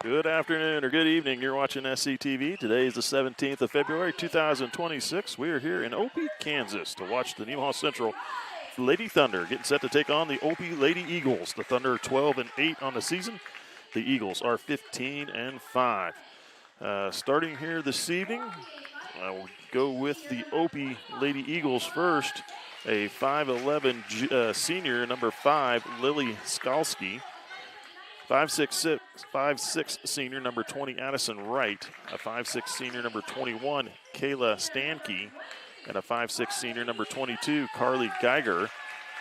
Good afternoon or good evening. You're watching SCTV. Today is the 17th of February, 2026. We are here in Olpe, Kansas to watch the Nemaha Central Lady Thunder getting set to take on the Olpe Lady Eagles. The Thunder are 12-8 on the season. The Eagles are 15-5. Starting here this evening, we'll go with the Olpe Lady Eagles first. A 5'11 senior, number 5, Lily Skalski. 5'6 senior, number 20, Addison Wright. A 5'6 senior, number 21, Kayla Stanke. And a 5'6 senior, number 22, Carly Geiger.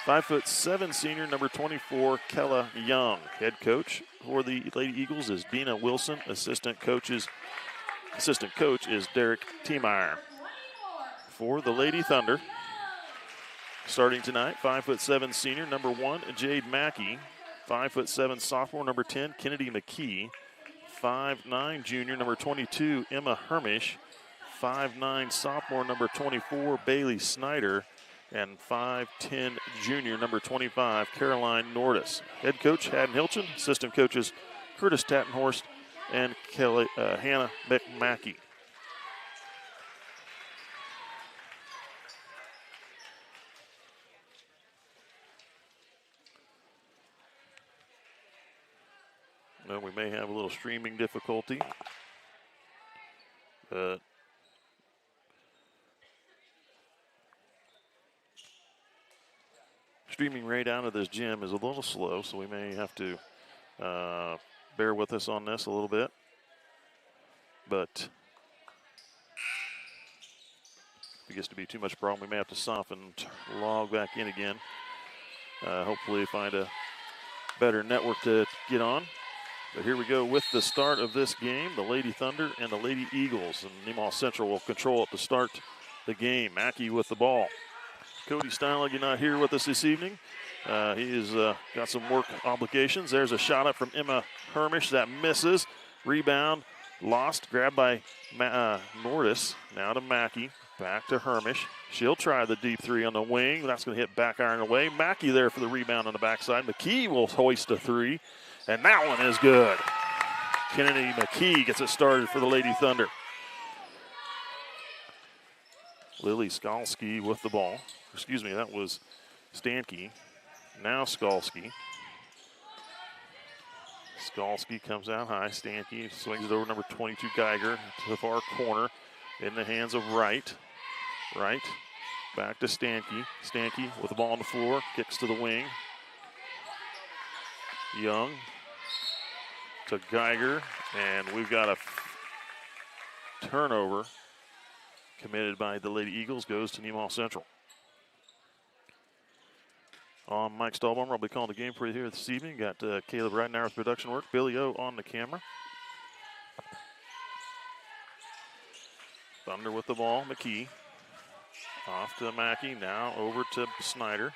5'7 senior, number 24, Kella Young. Head coach for the Lady Eagles is Dina Wilson. Assistant coach is Derek Tiemeyer. For the Lady Thunder, starting tonight, 5'7 senior, number 1, Jade Mackey. 5'7 sophomore, number 10, Kennedy McKee. 5'9 junior, number 22, Emma Hermish. 5'9 sophomore, number 24, Bailey Snyder. And 5'10 junior, number 25, Caroline Nordis. Head coach, Haddon Hilton. Assistant coaches, Curtis Tattenhorst and Hannah McMackey. Well, we may have a little streaming difficulty. Streaming right out of this gym is a little slow, so we may have to bear with us on this a little bit. But if it gets to be too much problem, we may have to soften, log back in again. Hopefully find a better network to get on. But here we go with the start of this game, the Lady Thunder and the Lady Eagles. And Nemaha Central will control it to start the game. Mackey with the ball. Cody Steinleg not here with us this evening. He has got some work obligations. There's a shot up from Emma Hermish that misses. Rebound lost, grabbed by Nordis. Now to Mackey, back to Hermish. She'll try the deep three on the wing. That's going to hit back iron away. Mackey there for the rebound on the backside. McKee will hoist a three, and that one is good. Kennedy McKee gets it started for the Lady Thunder. Lily Skalski with the ball. Excuse me, that was Stanke. Now Skalski. Skalski comes out high. Stanke swings it over number 22 Geiger to the far corner in the hands of Wright. Wright back to Stanke. Stanke with the ball on the floor, kicks to the wing. Young to Geiger, and we've got a turnover committed by the Lady Eagles, goes to Nemaha Central. Mike Stahlbaum, I'll be calling the game for you here this evening. Got Caleb Ridenauer with production work, Billy O on the camera. Thunder with the ball, McKee. Off to Mackey, now over to Snyder.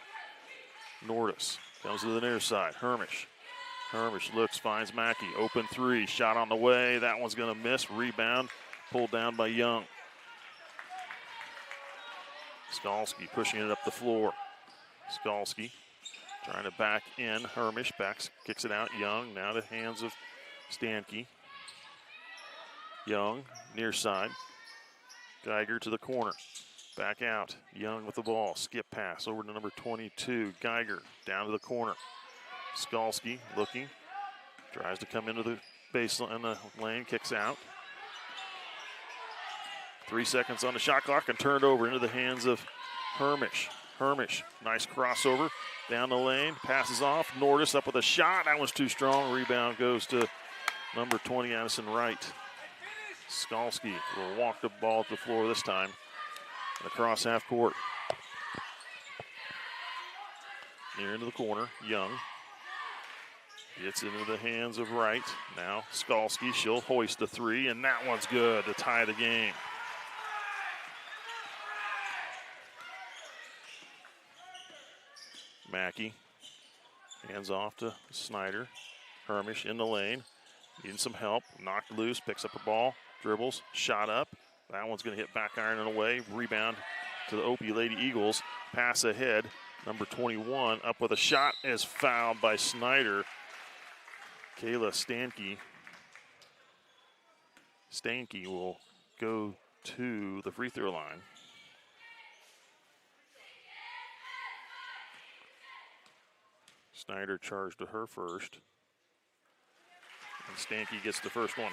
Nordis comes to the near side, Hermish. Hermish looks, finds Mackey, open three, shot on the way. That one's gonna miss, rebound, pulled down by Young. Skalski pushing it up the floor. Skalski trying to back in. Hermish kicks it out. Young now to hands of Stanke. Young near side. Geiger to the corner. Back out. Young with the ball. Skip pass over to number 22. Geiger down to the corner. Skalski looking. Tries to come into the baseline, the lane, kicks out. 3 seconds on the shot clock and turned over into the hands of Hermish. Hermish, nice crossover down the lane, passes off. Nordis up with a shot. That one's too strong. Rebound goes to number 20, Addison Wright. Skalski will walk the ball to the floor this time across half court. Near into the corner, Young. Gets into the hands of Wright. Now Skalski, she'll hoist the three, and that one's good to tie the game. Mackey hands off to Snyder. Hermish in the lane, needing some help. Knocked loose, picks up the ball, dribbles, shot up. That one's going to hit back iron and away. Rebound to the Olpe Lady Eagles. Pass ahead. Number 21 up with a shot is fouled by Snyder. Kayla Stanke Stanky will go to the free throw line. Snyder charged to her first. And Stanky gets the first one.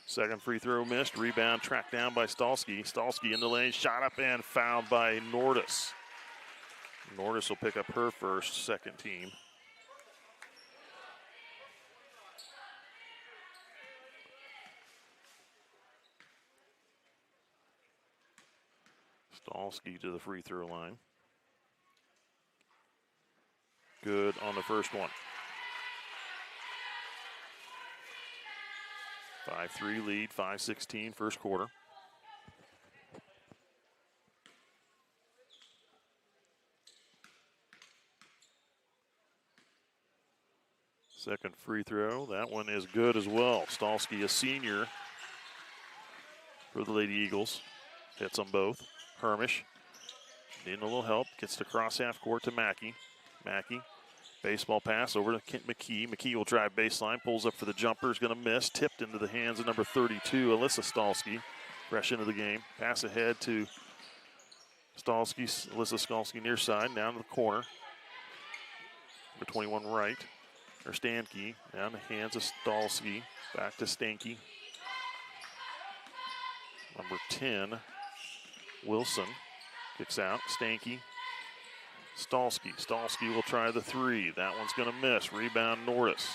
Second free throw missed. Rebound tracked down by Stalski. Stalski in the lane, shot up and fouled by Nordis. Nordis will pick up her first, second team. Stalski to the free throw line. Good on the first one. 5-3 lead, 5:16 first quarter. Second free throw, that one is good as well. Stalski, a senior for the Lady Eagles. Hits them both. Hermish, needing a little help, gets to cross half court to Mackey. Mackey, baseball pass over to Kent McKee. McKee will drive baseline, pulls up for the jumper, is going to miss. Tipped into the hands of number 32, Alyssa Stalski, fresh into the game. Pass ahead to Stalski, Alyssa Stalski near side, down to the corner. Number 21 right, or Stanky, down the hands of Stalski, back to Stanky. Number 10, Wilson, kicks out, Stanky. Stalski. Stalski will try the three. That one's going to miss. Rebound, Nordis.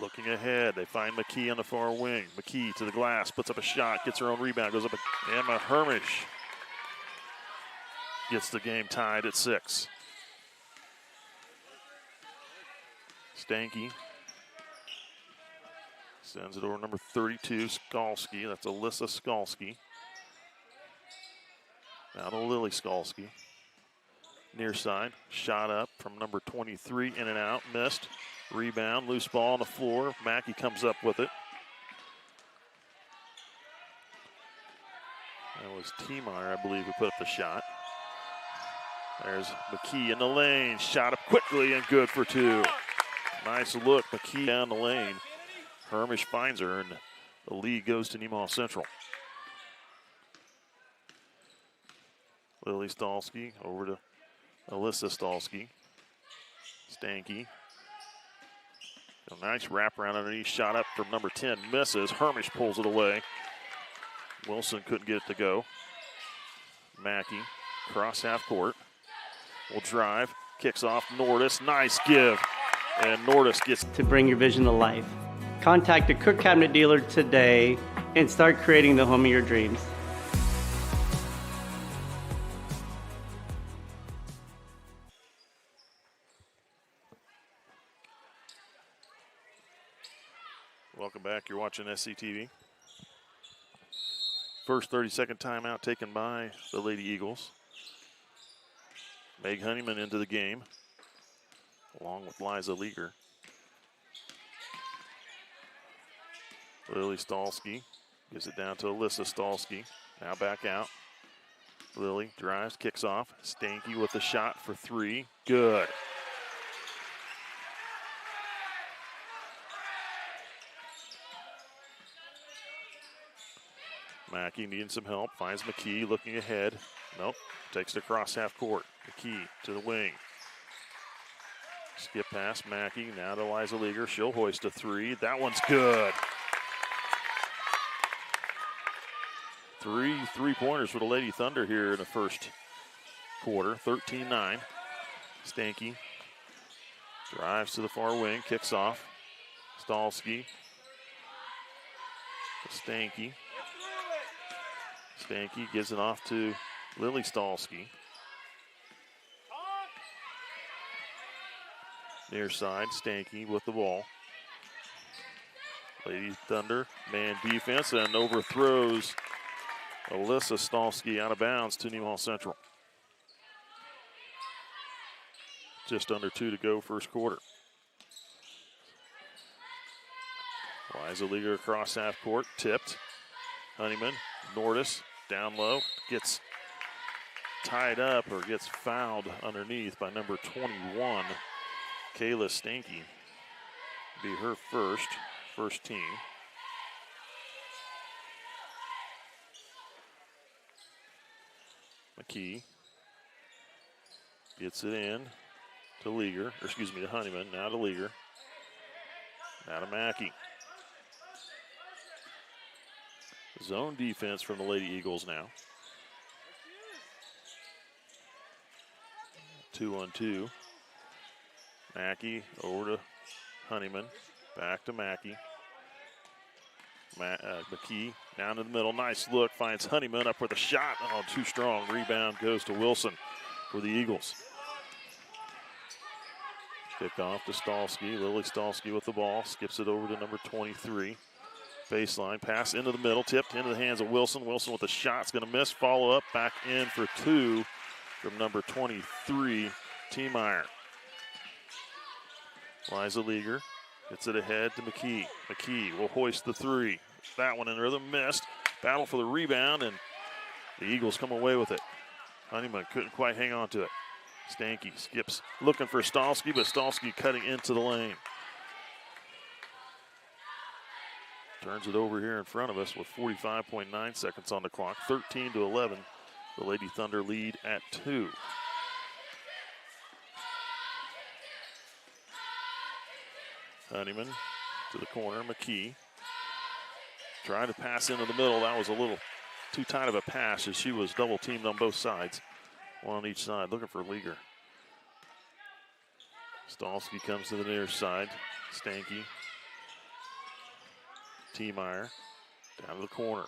Looking ahead, they find McKee on the far wing. McKee to the glass, puts up a shot, gets her own rebound, goes up. Emma Hermish gets the game tied at 6. Stanky sends it over number 32, Skalski. That's Alyssa Skalski. Now to Lily Skalski. Near side, shot up from number 23, in and out, missed. Rebound, loose ball on the floor. Mackey comes up with it. That was T-Meyer, I believe, who put up the shot. There's McKee in the lane, shot up quickly and good for 2. Nice look, McKee down the lane. Hermish finds her, and the lead goes to Nemaha Central. Lily Stalski over to Alyssa Stalski. Stanky. A nice wraparound underneath, shot up from number 10, misses. Hermish pulls it away. Wilson couldn't get it to go. Mackey, cross half court. Will drive, kicks off Nordis. Nice give. And Nordis gets to bring your vision to life. Contact a Cook Cabinet dealer today and start creating the home of your dreams. Welcome back. You're watching SCTV. First 30-second timeout taken by the Lady Eagles. Meg Honeyman into the game, along with Liza Leager. Lily Stalski gives it down to Alyssa Stalski. Now back out. Lily drives, kicks off. Stanky with the shot for 3. Good. Mackey needing some help, finds McKee looking ahead. Nope, takes it across half court. McKee to the wing. Skip past Mackey, now to Liza Leager. She'll hoist a 3. That one's good. 3 3-pointers for the Lady Thunder here in the first quarter, 13-9. Stanky drives to the far wing, kicks off. Stalski. Stanky. Stanky gives it off to Lily Stalski. Near side, Stanky with the ball. Lady Thunder, man defense, and overthrows Alyssa Stalski out of bounds to Nemaha Central. Just under 2 to go first quarter. Liza Leager across half court, tipped. Honeyman, Nordis, down low, gets tied up or gets fouled underneath by number 21, Kayla Stanky. Be her first team. McKee gets it in to Leaguer, or excuse me, to Honeyman, now to Leaguer. Now to Mackey. Zone defense from the Lady Eagles now. 2-on-2. Mackey over to Honeyman. Back to Mackey. McKee down in the middle. Nice look. Finds Honeyman up with a shot. Oh, too strong. Rebound goes to Wilson for the Eagles. Kick off to Stalski. Lily Stalski with the ball. Skips it over to number 23. Baseline pass into the middle. Tipped into the hands of Wilson. Wilson with a shot. It's going to miss. Follow up. Back in for two from number 23, T-Meyer. Liza Leaguer gets it ahead to McKee. McKee will hoist the three. That one in rhythm, missed. Battle for the rebound, and the Eagles come away with it. Honeyman couldn't quite hang on to it. Stanky skips, looking for Stalski, but Stalski cutting into the lane. Turns it over here in front of us with 45.9 seconds on the clock. 13-11. The Lady Thunder lead at 2. Honeyman to the corner. McKee trying to pass into the middle. That was a little too tight of a pass as she was double teamed on both sides. One on each side, looking for Leaguer. Stalski comes to the near side. Stanky. T-Meyer down to the corner.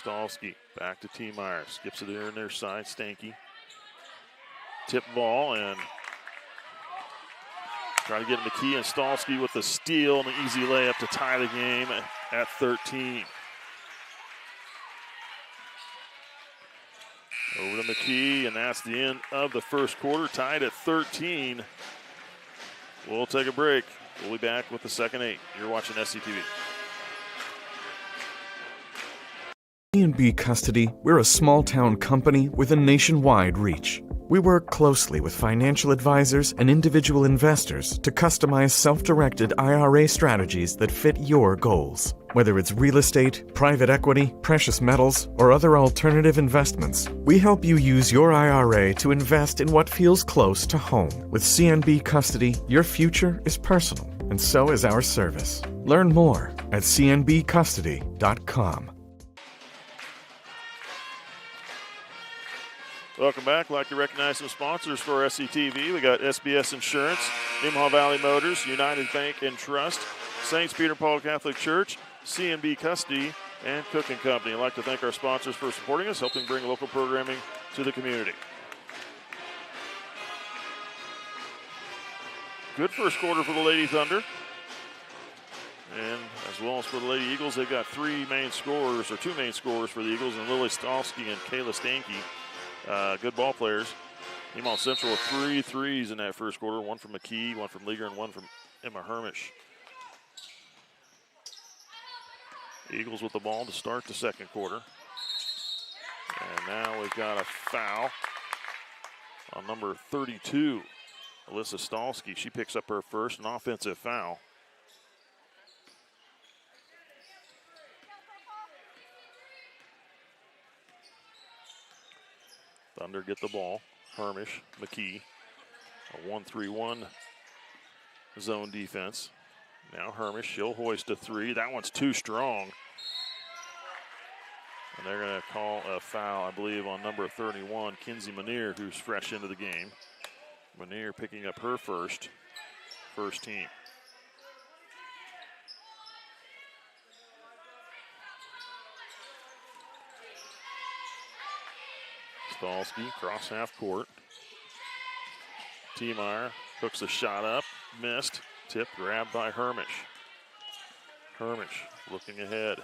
Stalski back to T-Meyer. Skips it there on their side. Stanky. Tip ball and try to get McKee and Stalski with the steal and an easy layup to tie the game at 13. Over to McKee, and that's the end of the first quarter, tied at 13. We'll take a break. We'll be back with the second 8. You're watching SCTV. C&B Custody, we're a small-town company with a nationwide reach. We work closely with financial advisors and individual investors to customize self-directed IRA strategies that fit your goals. Whether it's real estate, private equity, precious metals, or other alternative investments, we help you use your IRA to invest in what feels close to home. With CNB Custody, your future is personal, and so is our service. Learn more at cnbcustody.com. Welcome back. I'd like to recognize some sponsors for SCTV. We got SBS Insurance, Nemaha Valley Motors, United Bank and Trust, St. Peter Paul Catholic Church, C&B Custody, and Cook & Company. I'd like to thank our sponsors for supporting us, helping bring local programming to the community. Good first quarter for the Lady Thunder. And as well as for the Lady Eagles, they've got two main scorers for the Eagles, and Lily Stalski and Kayla Stanky. Good ball players. Emall Central with 3 threes in that first quarter. One from McKee, one from Leaguer, and one from Emma Hermish. Eagles with the ball to start the second quarter. And now we've got a foul on number 32, Alyssa Stalski. She picks up her first, an offensive foul. Thunder get the ball. Hermish, McKee, a 1-3-1 zone defense. Now Hermish, she'll hoist a three. That one's too strong. And they're going to call a foul, I believe, on number 31, Kinsey Manier, who's fresh into the game. Manier picking up her first team. Stalski, cross half court. T-Meyer hooks a shot up, missed. Tip grabbed by Hermish. Hermish looking ahead.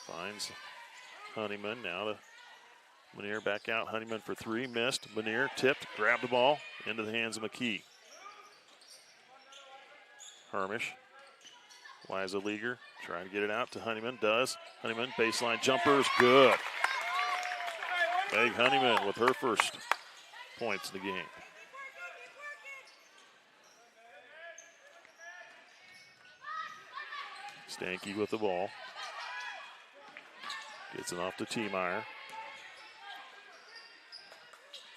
Finds Honeyman, now to Manier, back out. Honeyman for three, missed. Manier tipped, grabbed the ball, into the hands of McKee. Hermish. Liza Leaguer trying to get it out to Honeyman, does. Honeyman, baseline jumper is good. Meg Honeyman with her first points in the game. Stanky with the ball. Gets it off to T-Meyer.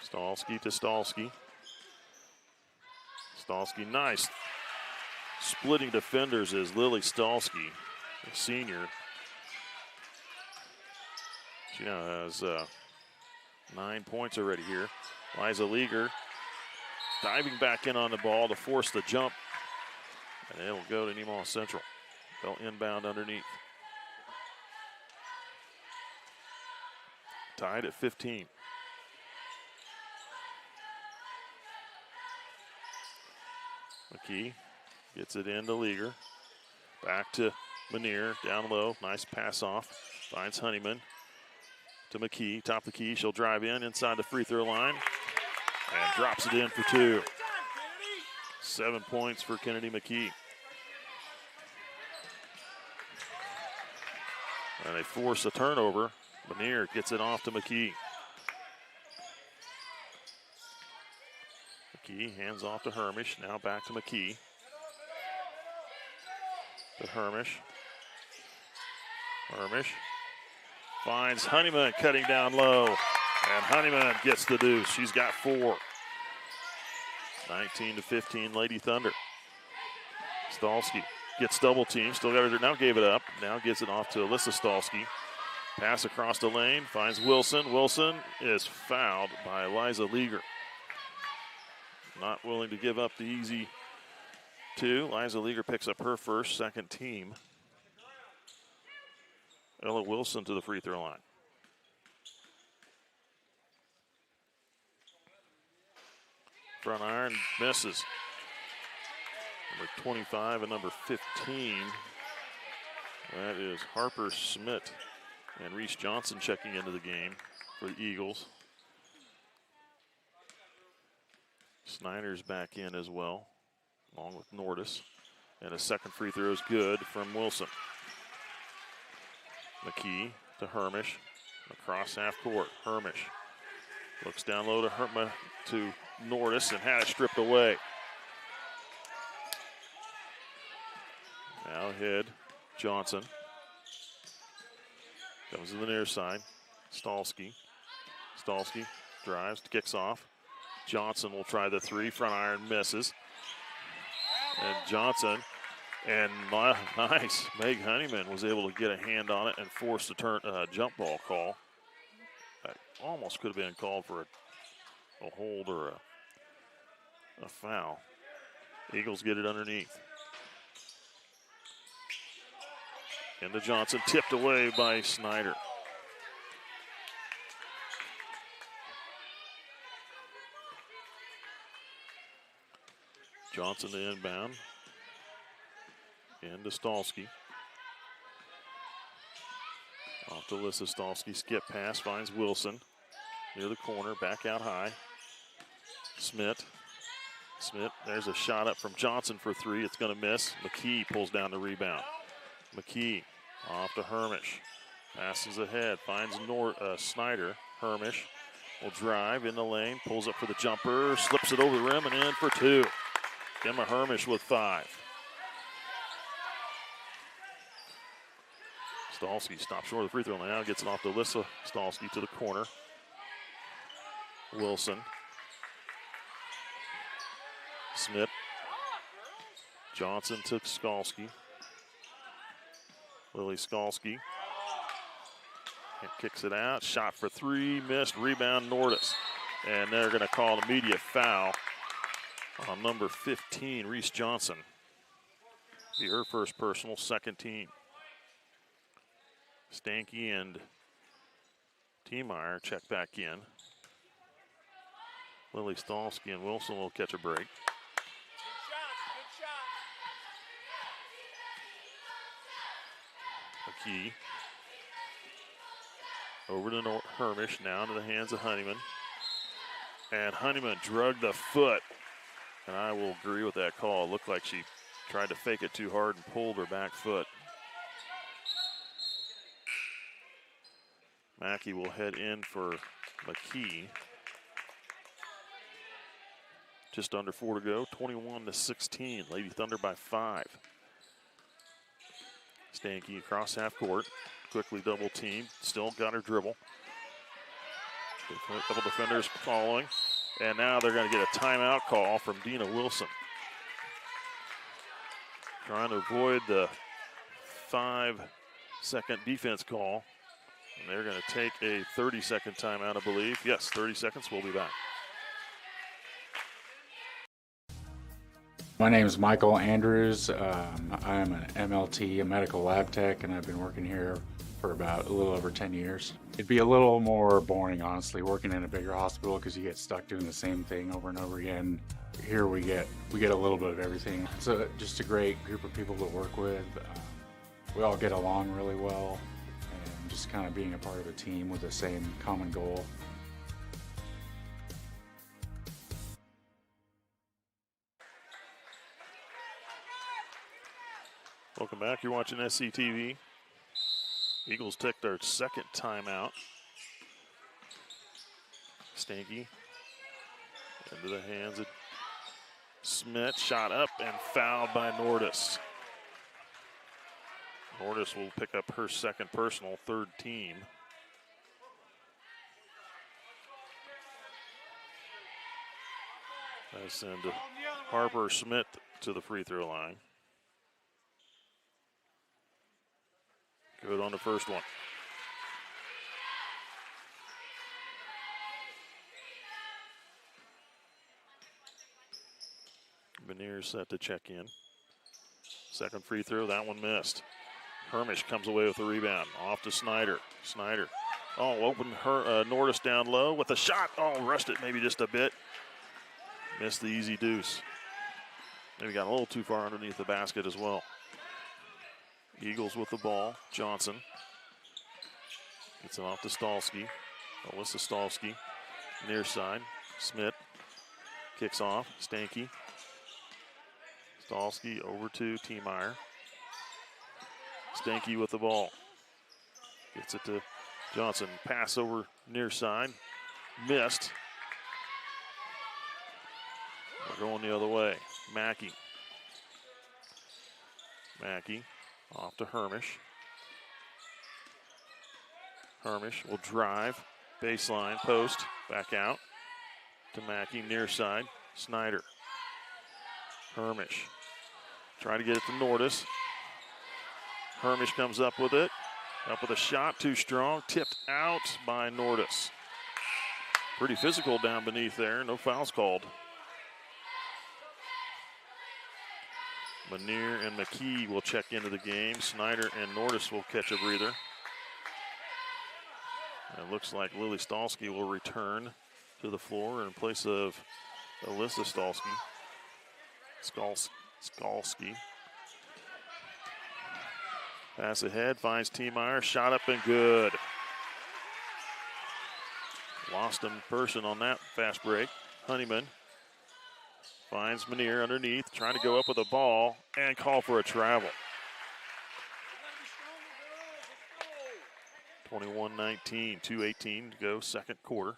Stalski to Stalski. Stalski, nice. Splitting defenders is Lily Stalski, a senior. She now has 9 points already here. Liza Leager diving back in on the ball to force the jump. And it'll go to Nemaha Central. They'll inbound underneath. Tied at 15. McKee gets it into Leager. Back to Manier, down low. Nice pass off. Finds Honeyman to McKee. Top of the key. She'll drive in inside the free throw line. And drops it in for 2. 7 points for Kennedy McKee. And they force a turnover. Manier gets it off to McKee. McKee hands off to Hermish. Now back to McKee. To Hermish. Hermish finds Honeyman cutting down low. And Honeyman gets the deuce. She's got 4. 19-15 Lady Thunder. Stalski gets double teamed. Still got it. Now gave it up. Now gets it off to Alyssa Stalski. Pass across the lane. Finds Wilson. Wilson is fouled by Liza Leager. Not willing to give up the easy 2. Liza Leager picks up her first, second team. Ella Wilson to the free throw line. Front iron misses. Number 25 and number 15. That is Harper Smith and Reese Johnson checking into the game for the Eagles. Snyder's back in as well, along with Nordis. And a second free throw is good from Wilson. McKee to Hermish. Across half court. Hermish looks down low to Nordis and had it stripped away. Now ahead, Johnson. Comes to the near side. Stalski. Stalski drives, kicks off. Johnson will try the 3. Front iron misses. And Johnson, and nice. Meg Honeyman was able to get a hand on it and force the jump ball call. That almost could have been called for a hold or a foul. Eagles get it underneath. Into Johnson, tipped away by Snyder. Johnson to inbound. Into Stalski. Off to Alyssa Stalski. Skip pass, finds Wilson. Near the corner, back out high. Smith, there's a shot up from Johnson for 3. It's going to miss. McKee pulls down the rebound. McKee off to Hermish. Passes ahead, finds Snyder. Hermish will drive in the lane, pulls up for the jumper, slips it over the rim and in for 2. Emma Hermish with 5. Stalski stops short of the free throw line. Now gets it off to Alyssa Stalski to the corner. Wilson. Smith. Johnson to Skalski. Lily Skalski. Kicks it out. Shot for 3. Missed. Rebound Nordis. And they're going to call an immediate foul on number 15, Reese Johnson. Be her first personal, second team. Stanky and T-Meyer check back in. Lily Stalski and Wilson will catch a break. McKee. Over to Hermish, now into the hands of Honeyman. And Honeyman drugged the foot. And I will agree with that call. It looked like she tried to fake it too hard and pulled her back foot. Mackey will head in for McKee. Just under 4 to go, 21-16. Lady Thunder by 5. Stanky across half court. Quickly double team. Still got her dribble. Double defenders following. And now they're going to get a timeout call from Dina Wilson. Trying to avoid the 5-second defense call. And they're going to take a 30-second timeout, I believe. Yes, 30 seconds. We'll be back. My name is Michael Andrews. I'm an MLT, a medical lab tech, and I've been working here for about a little over 10 years. It'd be a little more boring, honestly, working in a bigger hospital because you get stuck doing the same thing over and over again. Here we get a little bit of everything. It's just a great group of people to work with. We all get along really well, and just kind of being a part of a team with the same common goal. Welcome back. You're watching SCTV. Eagles take their second timeout. Stanky into the hands of Smith. Shot up and fouled by Nordis. Nordis will pick up her second personal, third team. I send Harper Smith to the free throw line. Good on the first one. Veneer set to check in. Second free throw, that one missed. Hermish comes away with the rebound. Off to Snyder. Snyder. Oh, opened her Nordis down low with a shot. Oh, rushed it maybe just a bit. Missed the easy deuce. Maybe got a little too far underneath the basket as well. Eagles with the ball. Johnson gets it off to Stalski. Alyssa Stalski, near side. Smith kicks off. Stanky. Stalski over to T-Meyer. Stanky with the ball. Gets it to Johnson. Pass over near side. Missed. We're going the other way. Mackey. Mackey. Off to Hermish. Hermish will drive. Baseline, post, back out. To Mackey, near side. Snyder. Hermish. Try to get it to Nordis. Hermish comes up with it. Up with a shot, too strong. Tipped out by Nordis. Pretty physical down beneath there. No fouls called. Manier and McKee will check into the game. Snyder and Nordis will catch a breather. It looks like Lily Stalski will return to the floor in place of Alyssa Stalski. Skalski. Pass ahead, finds T-Meyer. Shot up and good. Lost in person on that fast break. Honeyman. Finds Manier underneath, trying to go up with a ball and call for a travel. 21-19, 2:18 to go, second quarter.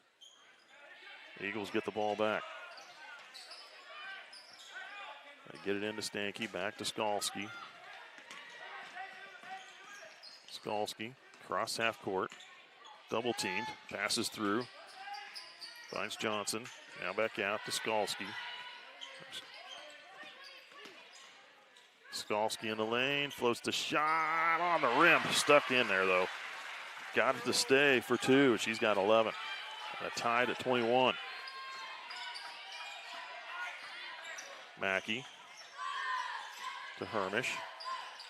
The Eagles get the ball back. They get it into Stanky, back to Skalski. Skalski, cross half court, double teamed, passes through, finds Johnson, now back out to Skalski. Skalski in the lane, floats the shot on the rim. Stuck in there, though. Got it to stay for two. She's got 11. Tied at 21. Mackey to Hermish.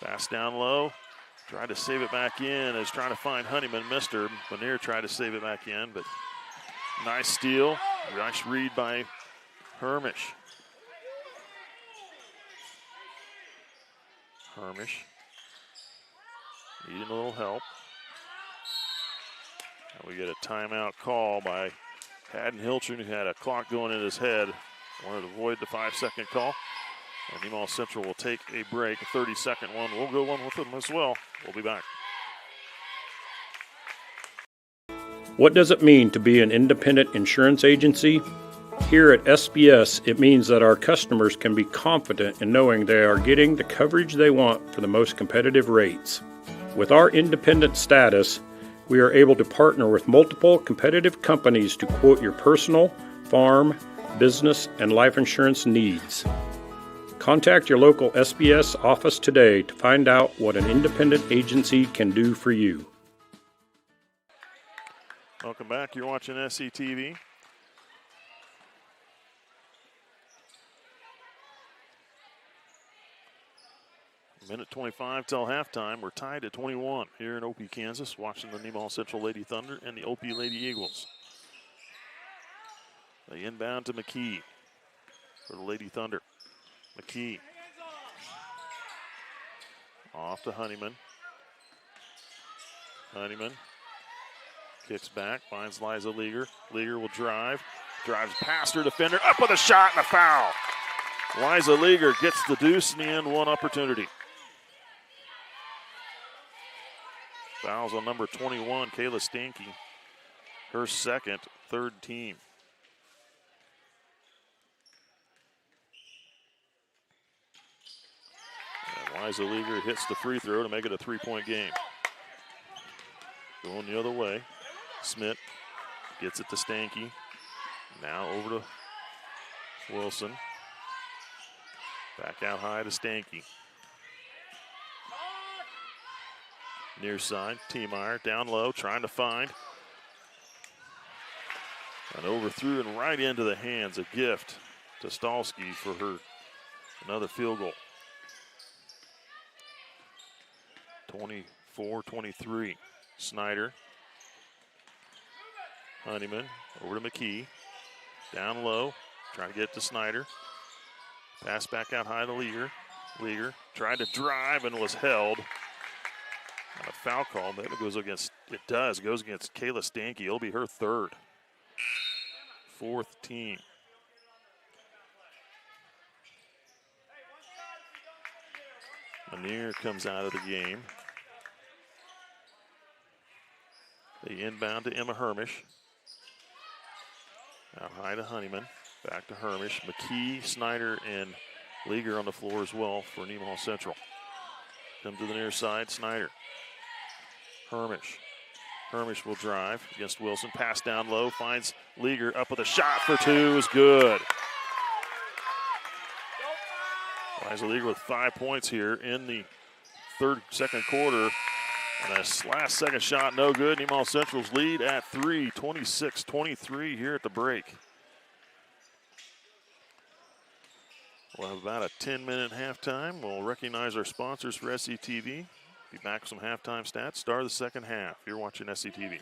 Pass down low. Tried to save it back in. Is trying to find Honeyman. Missed her. Bonnier tried to save it back in, but nice steal. Nice read by Hermish. Hermish needing a little help. And we get a timeout call by Haddon Hilton, who had a clock going in his head. Wanted to avoid the 5-second call. And Nemaha Central will take a break, a 30-second one. We'll go one with them as well. We'll be back. What does it mean to be an independent insurance agency? Here at SBS, it means that our customers can be confident in knowing they are getting the coverage they want for the most competitive rates. With our independent status, we are able to partner with multiple competitive companies to quote your personal, farm, business, and life insurance needs. Contact your local SBS office today to find out what an independent agency can do for you. Welcome back. You're watching SCTV. Minute 25 till halftime. We're tied at 21 here in Olpe, Kansas, watching the Nemaha Central Lady Thunder and the Olpe Lady Eagles. They inbound to McKee for the Lady Thunder. McKee off to Honeyman. Honeyman kicks back, finds Liza Leager. Leager will drives past her defender, up with a shot and a foul. Liza Leager gets the deuce in the end, one opportunity. Fouls on number 21, Kayla Stanky, her second, third team. And Liza Leager hits the free throw to make it a three-point game. Going the other way, Smith gets it to Stanky. Now over to Wilson. Back out high to Stanky. Near side, T-Meyer down low, trying to find. And overthrew and right into the hands, a gift to Stalski for her another field goal. 24-23. Snyder. Honeyman over to McKee. Down low, trying to get to Snyder. Pass back out high to Leager. Leager tried to drive and was held. And a foul call, maybe goes against Kayla Stanky. It'll be her third. Fourth team. Lanier comes out of the game. They inbound to Emma Hermish. Out high to Honeyman. Back to Hermish. McKee, Snyder, and Leager on the floor as well for Nemaha Central. Come to the near side, Snyder. Hermish. Hermish will drive against Wilson. Pass down low, finds Leager up with a shot for two, is good. Liza Leager with 5 points here in the second quarter. And a last second shot, no good. Nemaha Central's lead at 3, 26-23 here at the break. We'll have about a 10-minute halftime. We'll recognize our sponsors for SCTV. Be back with some halftime stats. Start of the second half. You're watching SCTV.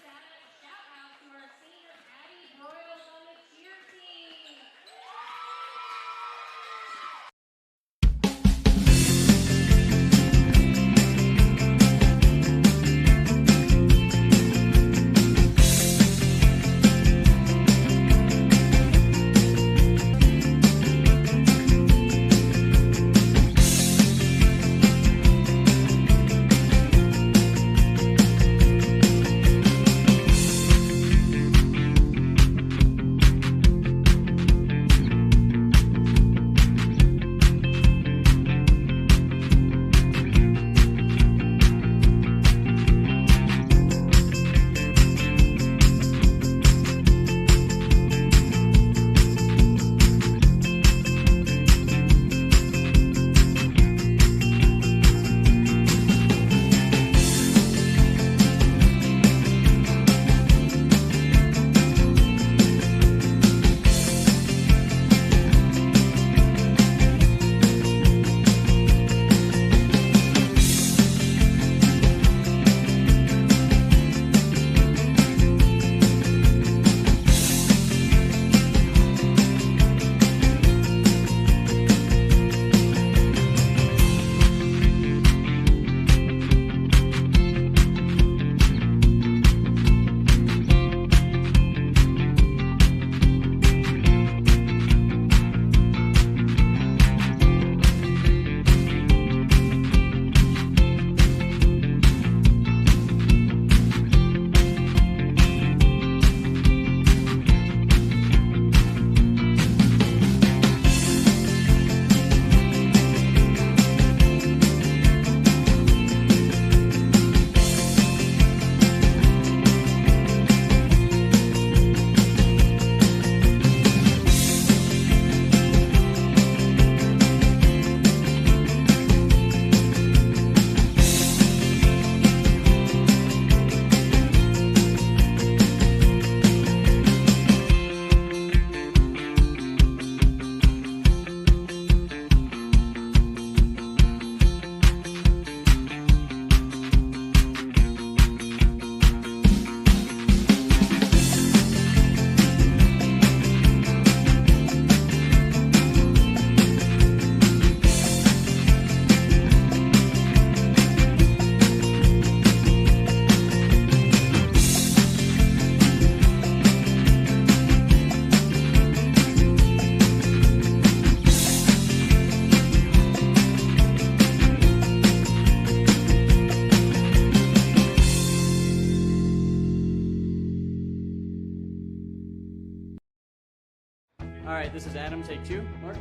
right, this is Adam. Take 2. Mark.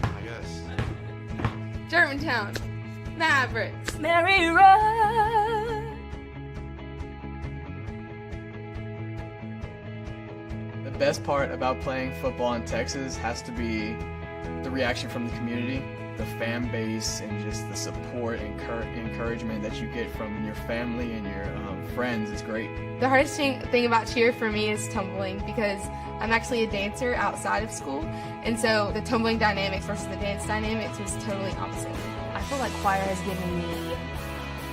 I guess. Germantown. Mavericks. Mary Run. The best part about playing football in Texas has to be the reaction from the community, the fan base, and just the support and encouragement that you get from your family and your friends is great. The hardest thing about cheer for me is tumbling, because I'm actually a dancer outside of school, and so the tumbling dynamics versus the dance dynamics was totally opposite. I feel like choir has given me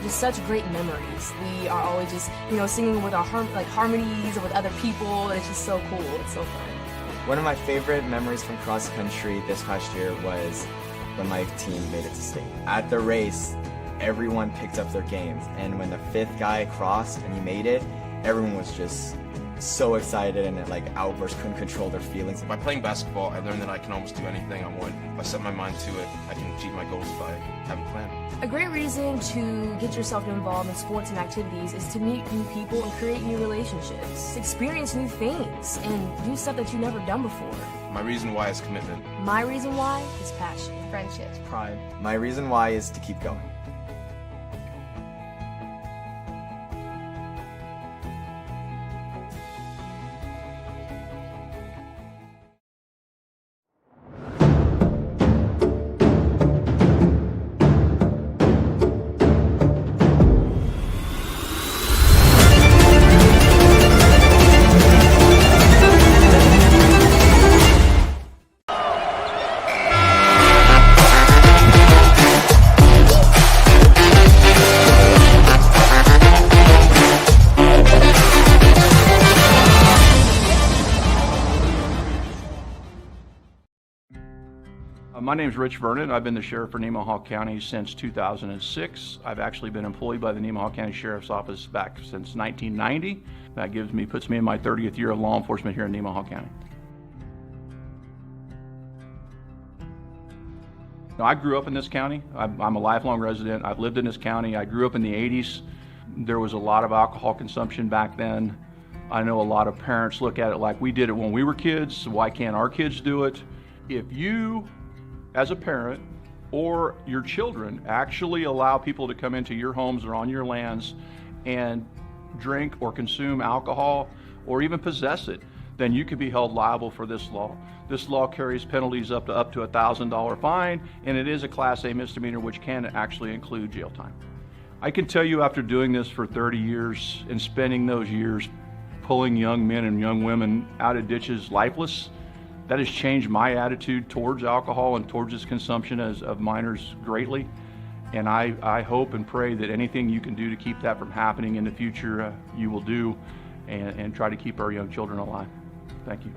just such great memories. We are always just, singing with our harmonies with other people, and it's just so cool. It's so fun. One of my favorite memories from cross country this past year was when my team made it to state. At the race, everyone picked up their games, and when the 5th guy crossed and he made it, everyone was just so excited and outbursts, couldn't control their feelings. By playing basketball, I learned that I can almost do anything I want. If I set my mind to it, I can achieve my goals if I have a plan. A great reason to get yourself involved in sports and activities is to meet new people and create new relationships, experience new things, and do stuff that you've never done before. My reason why is commitment. My reason why is passion. Friendships. Pride. My reason why is to keep going. My name is Rich Vernon. I've been the sheriff for Nemaha County since 2006. I've actually been employed by the Nemaha County Sheriff's Office back since 1990. That puts me in my 30th year of law enforcement here in Nemaha County. Now, I grew up in this county. I'm a lifelong resident. I've lived in this county. I grew up in the 80s. There was a lot of alcohol consumption back then. I know a lot of parents look at it like we did it when we were kids, so why can't our kids do it? If you, as a parent, or your children actually allow people to come into your homes or on your lands and drink or consume alcohol or even possess it, then you could be held liable for this law. This law carries penalties up to a $1,000 fine, and it is a Class A misdemeanor, which can actually include jail time. I can tell you, after doing this for 30 years and spending those years pulling young men and young women out of ditches lifeless, that has changed my attitude towards alcohol and towards its consumption of minors greatly. And I hope and pray that anything you can do to keep that from happening in the future, you will do, and try to keep our young children alive. Thank you.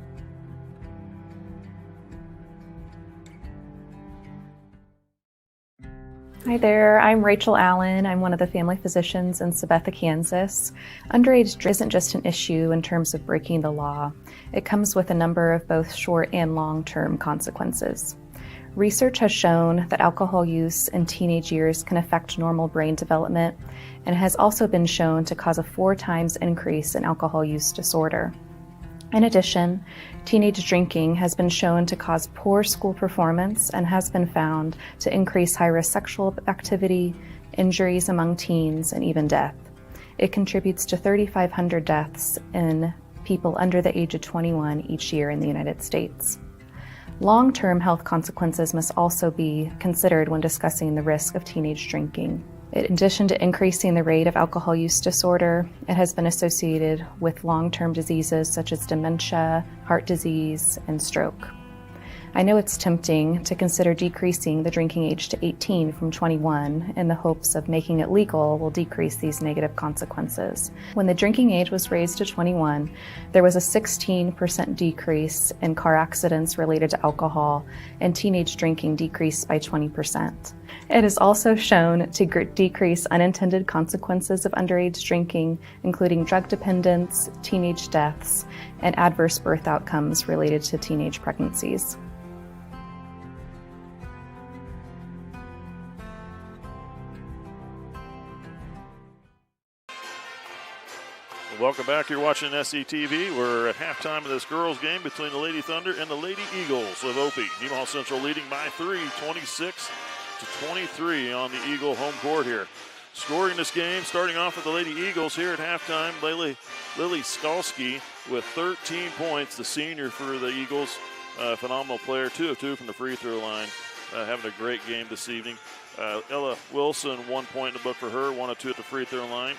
Hi there, I'm Rachel Allen. I'm one of the family physicians in Sabetha, Kansas. Underage isn't just an issue in terms of breaking the law. It comes with a number of both short and long-term consequences. Research has shown that alcohol use in teenage years can affect normal brain development, and has also been shown to cause a 4 times increase in alcohol use disorder. In addition, teenage drinking has been shown to cause poor school performance and has been found to increase high-risk sexual activity, injuries among teens, and even death. It contributes to 3,500 deaths in people under the age of 21 each year in the United States. Long-term health consequences must also be considered when discussing the risk of teenage drinking. In addition to increasing the rate of alcohol use disorder, it has been associated with long-term diseases such as dementia, heart disease, and stroke. I know it's tempting to consider decreasing the drinking age to 18 from 21 in the hopes of making it legal will decrease these negative consequences. When the drinking age was raised to 21, there was a 16% decrease in car accidents related to alcohol, and teenage drinking decreased by 20%. It is also shown to decrease unintended consequences of underage drinking, including drug dependence, teenage deaths, and adverse birth outcomes related to teenage pregnancies. Welcome back. You're watching SCTV. We're at halftime of this girls' game between the Lady Thunder and the Lady Eagles of Opie. Nemaha Central leading by 3, 26-23 on the Eagle home court here. Scoring this game, starting off with the Lady Eagles here at halftime, Lily Skalski with 13 points, the senior for the Eagles. Phenomenal player, 2 of 2 from the free throw line. Having a great game this evening. Ella Wilson, 1 point in the book for her, 1 of 2 at the free throw line.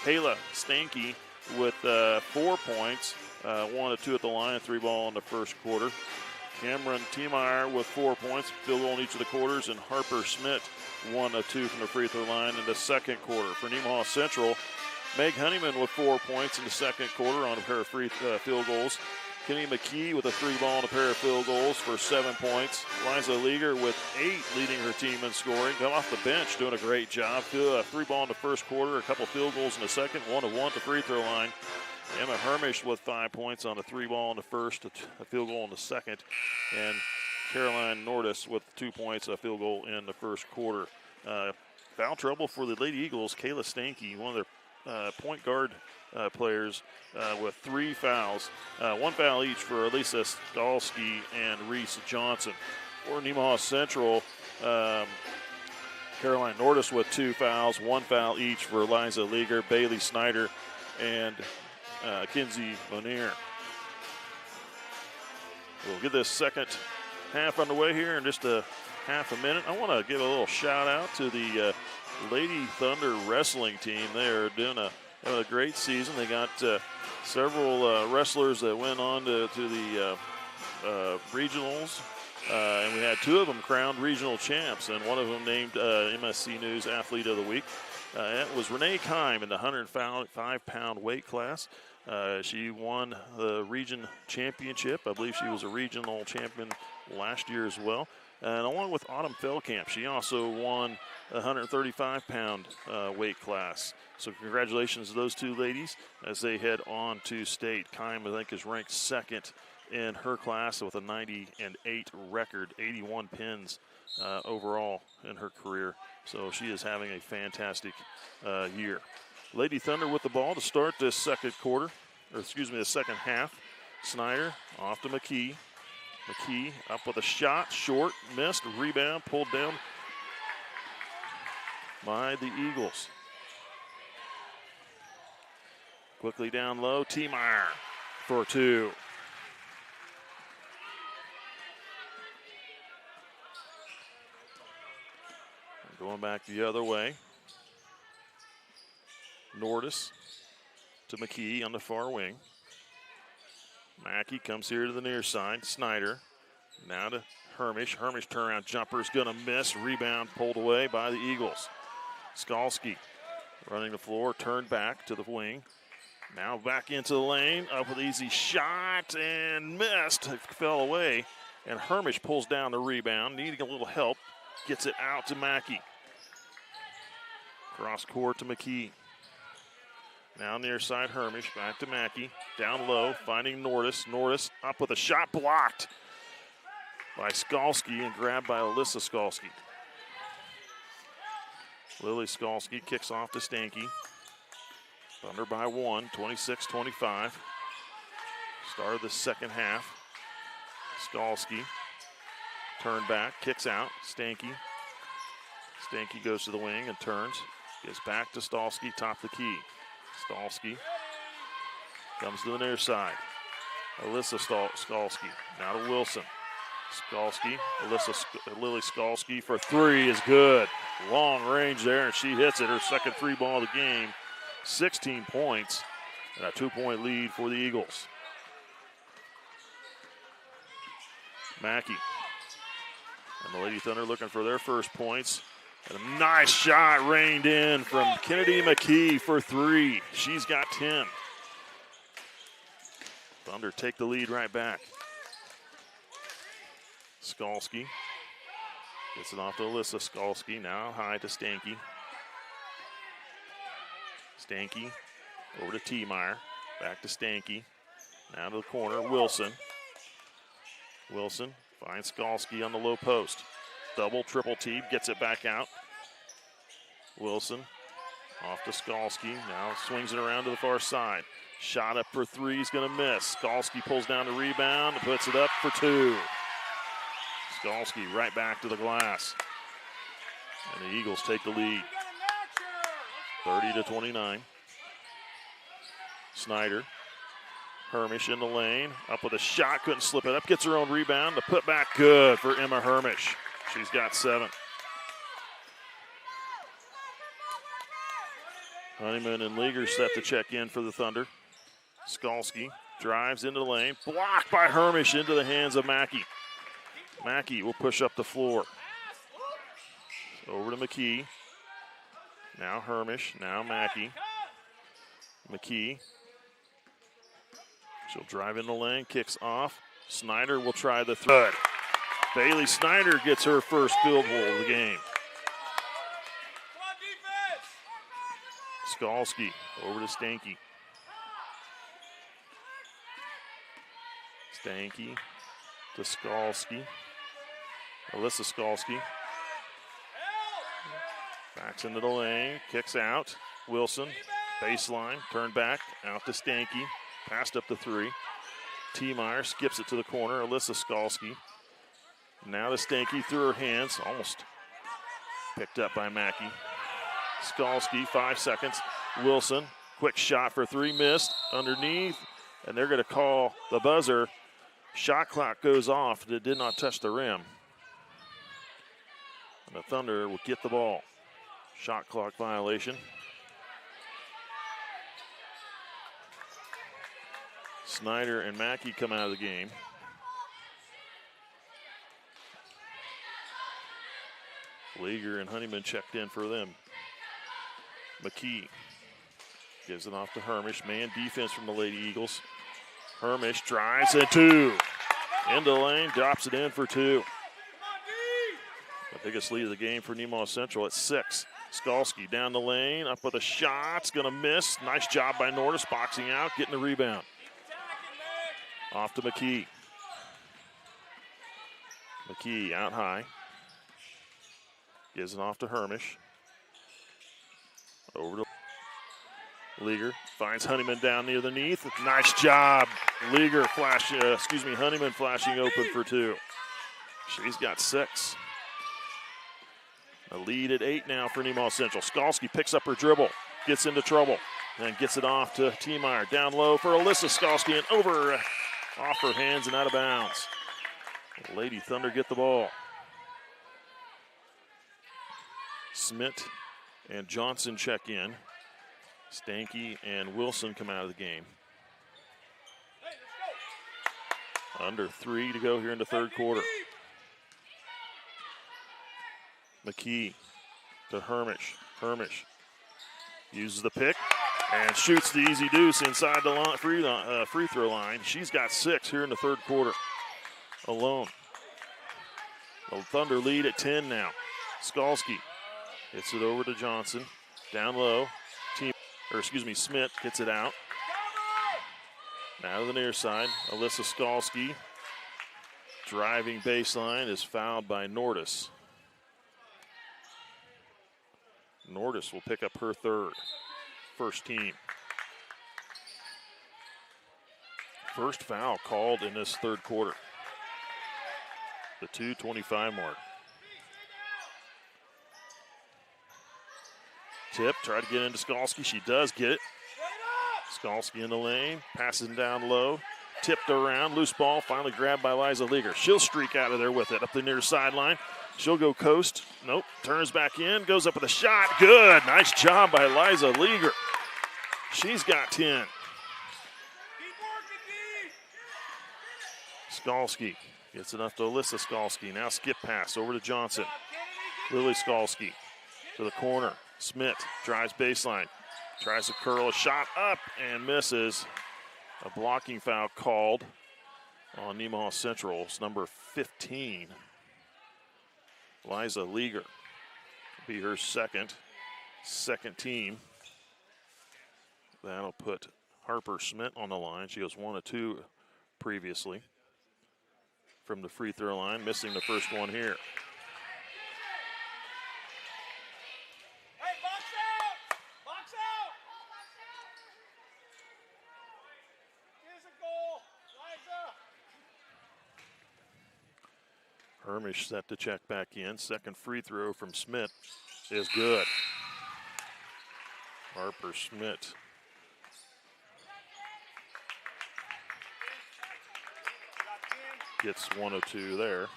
Kayla Stanky with 4 points, 1 of 2 at the line, 3 ball in the first quarter. Cameron Tiemeyer with 4 points, field goal in each of the quarters, and Harper Schmidt, 1 of 2 from the free throw line in the second quarter. For Nemaha Central, Meg Honeyman with 4 points in the second quarter on a pair of field goals. Kenny McKee with a 3 ball and a pair of field goals for 7 points. Liza Leager with 8 leading her team in scoring. Come off the bench doing a great job. 3 ball in the first quarter, a couple field goals in the second, 1 of 1 at the free throw line. Emma Hermish with 5 points on a 3 ball in the first, a field goal in the second. And Caroline Nordis with 2 points, a field goal in the first quarter. Foul trouble for the Lady Eagles. Kayla Stanky, one of their point guard players with 3 fouls. 1 foul each for Elisa Skalski and Reese Johnson. For Nemaha Central, Caroline Nordis with 2 fouls, 1 foul each for Liza Leager, Bailey Snyder, and Kinsey Monier. We'll get this second half underway here in just a half a minute. I want to give a little shout out to the Lady Thunder wrestling team. They are doing a great season. They got several wrestlers that went on to the regionals, and we had 2 of them crowned regional champs, and one of them named MSC News Athlete of the Week. That was Renee Kime in the 105-pound weight class. She won the region championship. I believe she was a regional champion last year as well. And along with Autumn Feldkamp, she also won the 135-pound weight class. So congratulations to those 2 ladies as they head on to state. Kime, I think, is ranked 2nd in her class with a 90-8 record, 81 pins overall in her career. So she is having a fantastic year. Lady Thunder with the ball to start this second half. Snyder off to McKee. McKee up with a shot, short, missed, rebound, pulled down by the Eagles. Quickly down low, Tiemeyer for 2. Going back the other way. Nordis to McKee on the far wing. Mackey comes here to the near side. Snyder now to Hermish. Hermish turnaround jumper is going to miss. Rebound pulled away by the Eagles. Skalski running the floor, turned back to the wing. Now back into the lane, up with easy shot and missed. It fell away, and Hermish pulls down the rebound, needing a little help. Gets it out to Mackey. Cross court to McKee. Now near side Hermish, back to Mackey. Down low, finding Nordis. Nordis up with a shot blocked by Skalski and grabbed by Alyssa Skalski. Lily Skalski kicks off to Stanky. Thunder by 1, 26-25. Start of the second half. Skalski turned back, kicks out. Stanky Stanky goes to the wing and turns. Gets back to Skalski, top the key. Skalski comes to the near side. Alyssa Skalski now to Wilson. Skalski, Lily Skalski for 3 is good. Long range there, and she hits it. Her second 3 ball of the game. 16 points and a 2-point lead for the Eagles. Mackey and the Lady Thunder looking for their first points. And a nice shot rained in from Kennedy McKee for 3. She's got 10. Thunder take the lead right back. Skalski gets it off to Alyssa Skalski. Now high to Stanky. Stanky over to Tiemeyer. Back to Stanky. Now to the corner. Wilson. Wilson finds Skalski on the low post. Double, triple T, gets it back out. Wilson Off to Skalski. Now swings it around to the far side. Shot up for three. He's going to miss. Skalski pulls down the rebound and puts it up for two. Skalski right back to the glass. And the Eagles take the lead. 30-29. Snyder. Hermish in the lane. Up with a shot. Couldn't slip it up. Gets her own rebound. The put back good for Emma Hermish. She's got 7. Honeyman and Leaguer set to check in for the Thunder. Skalski drives into the lane. Blocked by Hermish into the hands of Mackey. Mackey will push up the floor. Over to McKee. Now Hermish. Now Mackey. McKee. She'll drive in the lane. Kicks off. Snyder will try the thread. Bailey Snyder gets her first field goal of the game. Skalski over to Stanky. Stanky to Skalski. Alyssa Skalski. Backs into the lane. Kicks out. Wilson. Baseline. Turn back. Out to Stanky. Passed up the 3. T-Meyer skips it to the corner. Alyssa Skalski. Now to Stanky through her hands. Almost picked up by Mackey. Skalski, 5 seconds. Wilson, quick shot for 3, missed. Underneath, and they're going to call the buzzer. Shot clock goes off. It did not touch the rim. And the Thunder will get the ball. Shot clock violation. Snyder and Mackey come out of the game. Leaguer and Honeyman checked in for them. McKee gives it off to Hermish. Man defense from the Lady Eagles. Hermish drives and 2. Into the lane, drops it in for 2. The biggest lead of the game for Nemaha Central at 6. Skalski down the lane, up with a shot. It's going to miss. Nice job by Nordis, boxing out, getting the rebound. Off to McKee. McKee out high. Gives it off to Hermish. Over to Leaguer. Finds Honeyman down near the knee. Nice job. Leaguer Honeyman flashing open for 2. She's got 6. A lead at 8 now for Nemaha Central. Skalski picks up her dribble. Gets into trouble. And gets it off to T-Meyer. Down low for Alyssa Skalski and over. Off her hands and out of bounds. Lady Thunder get the ball. Smith and Johnson check in. Stanky and Wilson come out of the game. Under 3 to go here in the third quarter. McKee to Hermish. Hermish uses the pick and shoots the easy deuce inside the free throw line. She's got 6 here in the third quarter alone. The Thunder lead at 10 now. Skalski hits it over to Johnson. Down low. Smith gets it out. Now to the near side. Alyssa Skalski driving baseline is fouled by Nordis. Nordis will pick up her 3rd. First team. First foul called in this third quarter. The 2:25 mark. Tip, try to get into Skalski. She does get it. Skalski in the lane, passing down low. Tipped around, loose ball, finally grabbed by Liza Leaguer. She'll streak out of there with it up the near sideline. She'll go coast. Nope, turns back in, goes up with a shot. Good, nice job by Liza Leaguer. She's got 10. Skalski gets enough to Alyssa Skalski. Now skip pass over to Johnson. Lily Skalski to the corner. Smith drives baseline. Tries to curl a shot up and misses. A blocking foul called on Nemaha Central's number 15. Liza Leaguer will be her second team. That'll put Harper Smith on the line. She goes 1 of 2 previously from the free throw line, missing the first one here. Hermish set to check back in. Second free throw from Smith is good. Harper Smith. Gets 1 of 2 there.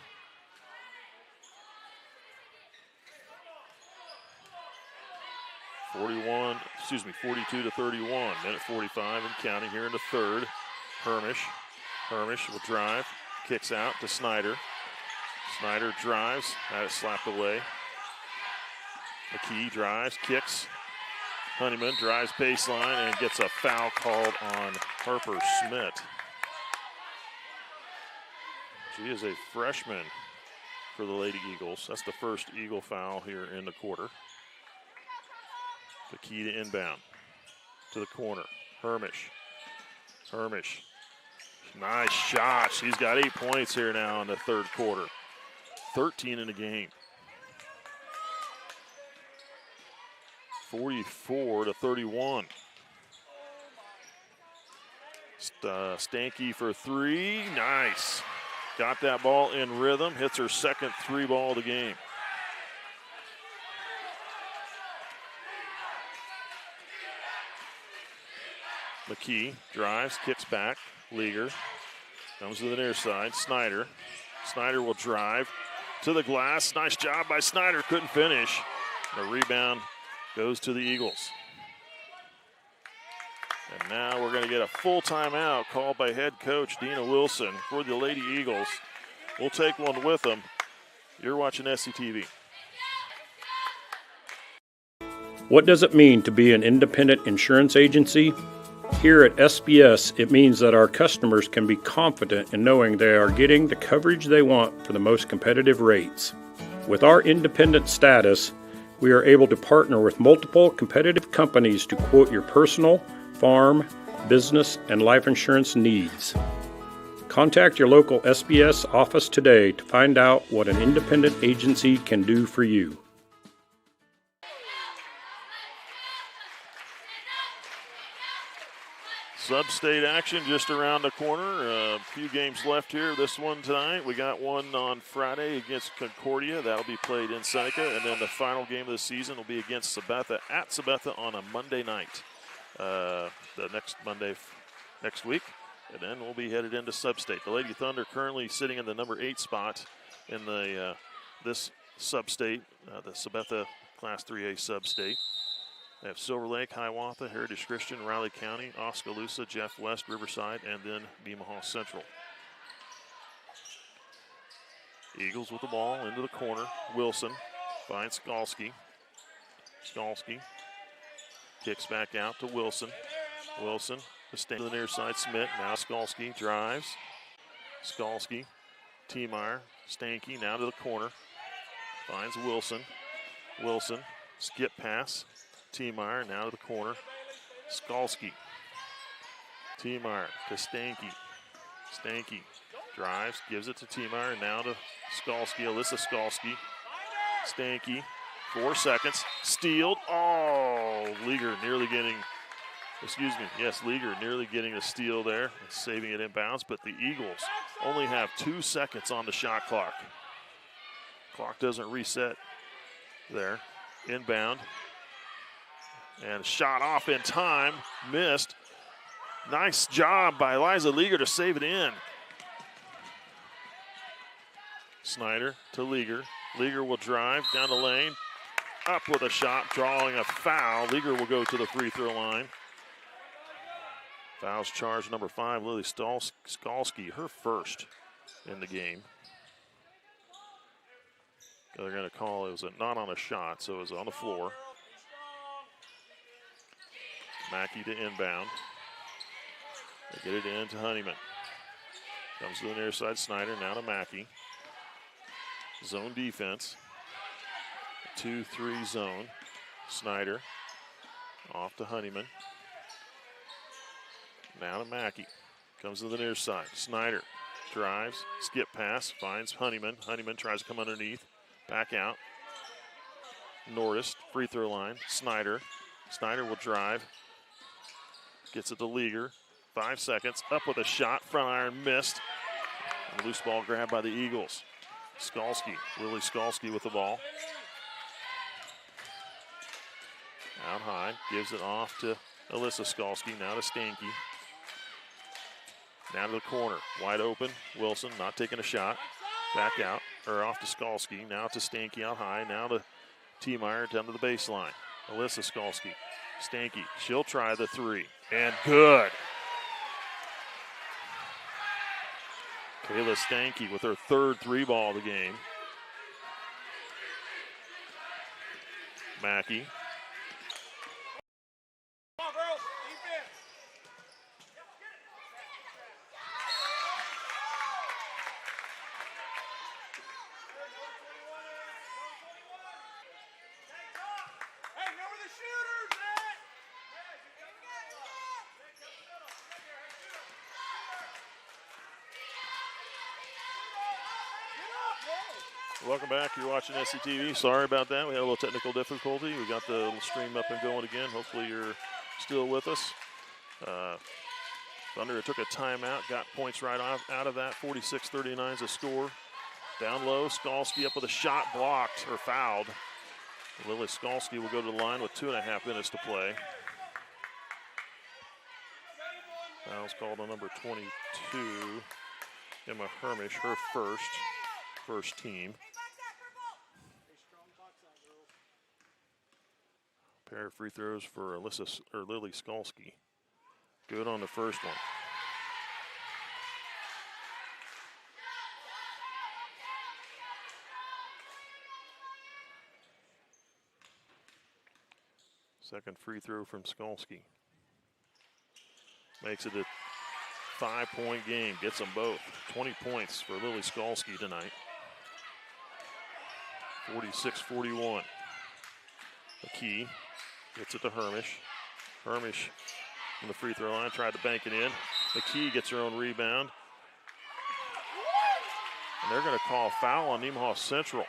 .42 to 31. Minute 45 and counting here in the third. Hermish will drive. Kicks out to Snyder. Snyder drives. Had it slapped away. McKee drives, kicks. Honeyman drives baseline and gets a foul called on Harper Smith. She is a freshman for the Lady Eagles. That's the first Eagle foul here in the quarter. The key to inbound to the corner. Hermish. Nice shot. She's got 8 points here now in the third quarter. 13 in the game. 44 to 31. Stanky for 3. Nice. Got that ball in rhythm. Hits her second 3 ball of the game. McKee drives, kicks back. Leager comes to the near side. Snyder will drive to the glass. Nice job by Snyder. Couldn't finish. The rebound goes to the Eagles. And now we're going to get a full timeout called by head coach Dina Wilson for the Lady Eagles. We'll take one with them. You're watching SCTV. What does it mean to be an independent insurance agency? Here at SBS, it means that our customers can be confident in knowing they are getting the coverage they want for the most competitive rates. With our independent status, we are able to partner with multiple competitive companies to quote your personal, farm, business, and life insurance needs. Contact your local SBS office today to find out what an independent agency can do for you. Sub-state action just around the corner. A few games left here. This one tonight. We got one on Friday against Concordia. That'll be played in Seneca. And then the final game of the season will be against Sabetha at Sabetha on a Monday night. The next Monday next week. And then we'll be headed into Sub-state. The Lady Thunder currently sitting in the number 8 spot in the this Sub-state, the Sabetha Class 3A Sub-state. They have Silver Lake, Hiawatha, Heritage Christian, Riley County, Oskaloosa, Jeff West, Riverside, and then Nemaha Central. Eagles with the ball into the corner. Wilson finds Skalski. Skalski kicks back out to Wilson. Wilson to stay to the near side. Smith. Now Skalski drives. Skalski. T-Meyer. Stanky now to the corner. Finds Wilson. Wilson. Skip pass. T-Meyer now to the corner. Skalski. T-Meyer to Stanky. Stanky drives, gives it to T-Meyer. Now to Skalski. Alyssa Skalski. Stanky. 4 seconds. Stealed. Oh, Leager nearly getting, Leager nearly getting a steal there and saving it inbounds, but the Eagles only have 2 seconds on the shot clock. Clock doesn't reset there. Inbound. And shot off in time, missed. Nice job by Eliza Leager to save it in. Snyder to Leager. Leager will drive down the lane. Up with a shot, drawing a foul. Leager will go to the free throw line. Fouls charge number 5, Lily Skalski, her first in the game. They're going to call it was not on a shot, so it was on the floor. Mackey to inbound. They get it in to Honeyman. Comes to the near side, Snyder, now to Mackey. Zone defense. 2-3 zone. Snyder off to Honeyman. Now to Mackey. Comes to the near side. Snyder drives, skip pass, finds Honeyman. Honeyman tries to come underneath. Back out. Nordist, free throw line. Snyder. Snyder will drive. Gets it to Leager. 5 seconds. Up with a shot. Front iron missed. And a loose ball grab by the Eagles. Skalski, Lily Skalski with the ball. Out high, gives it off to Alyssa Skalski, now to Stanky. Now to the corner, wide open. Wilson not taking a shot. Back out, or off to Skalski. Now to Stanky out high. Now to T-Meyer down to the baseline. Alyssa Skalski. Stanky, she'll try the three. And good. Kayla Stanky with her third three ball of the game. Mackey. Welcome back. You're watching SCTV. Sorry about that. We had a little technical difficulty. We got the little stream up and going again. Hopefully you're still with us. Thunder took a timeout, got points right out of that. 46-39 is a score. Down low, Skalski up with a shot blocked or fouled. Lily Skalski will go to the line with 2.5 minutes to play. Foul's called on number 22, Emma Hermish, her first team. Pair of free throws for Lily Skalski. Good on the first one. Second free throw from Skalski. Makes it a 5-point game. Gets them both. 20 points for Lily Skalski tonight. 46-41. McKee gets it to Hermish. Hermish from the free throw line, tried to bank it in. McKee gets her own rebound. And they're going to call a foul on Nemaha Central.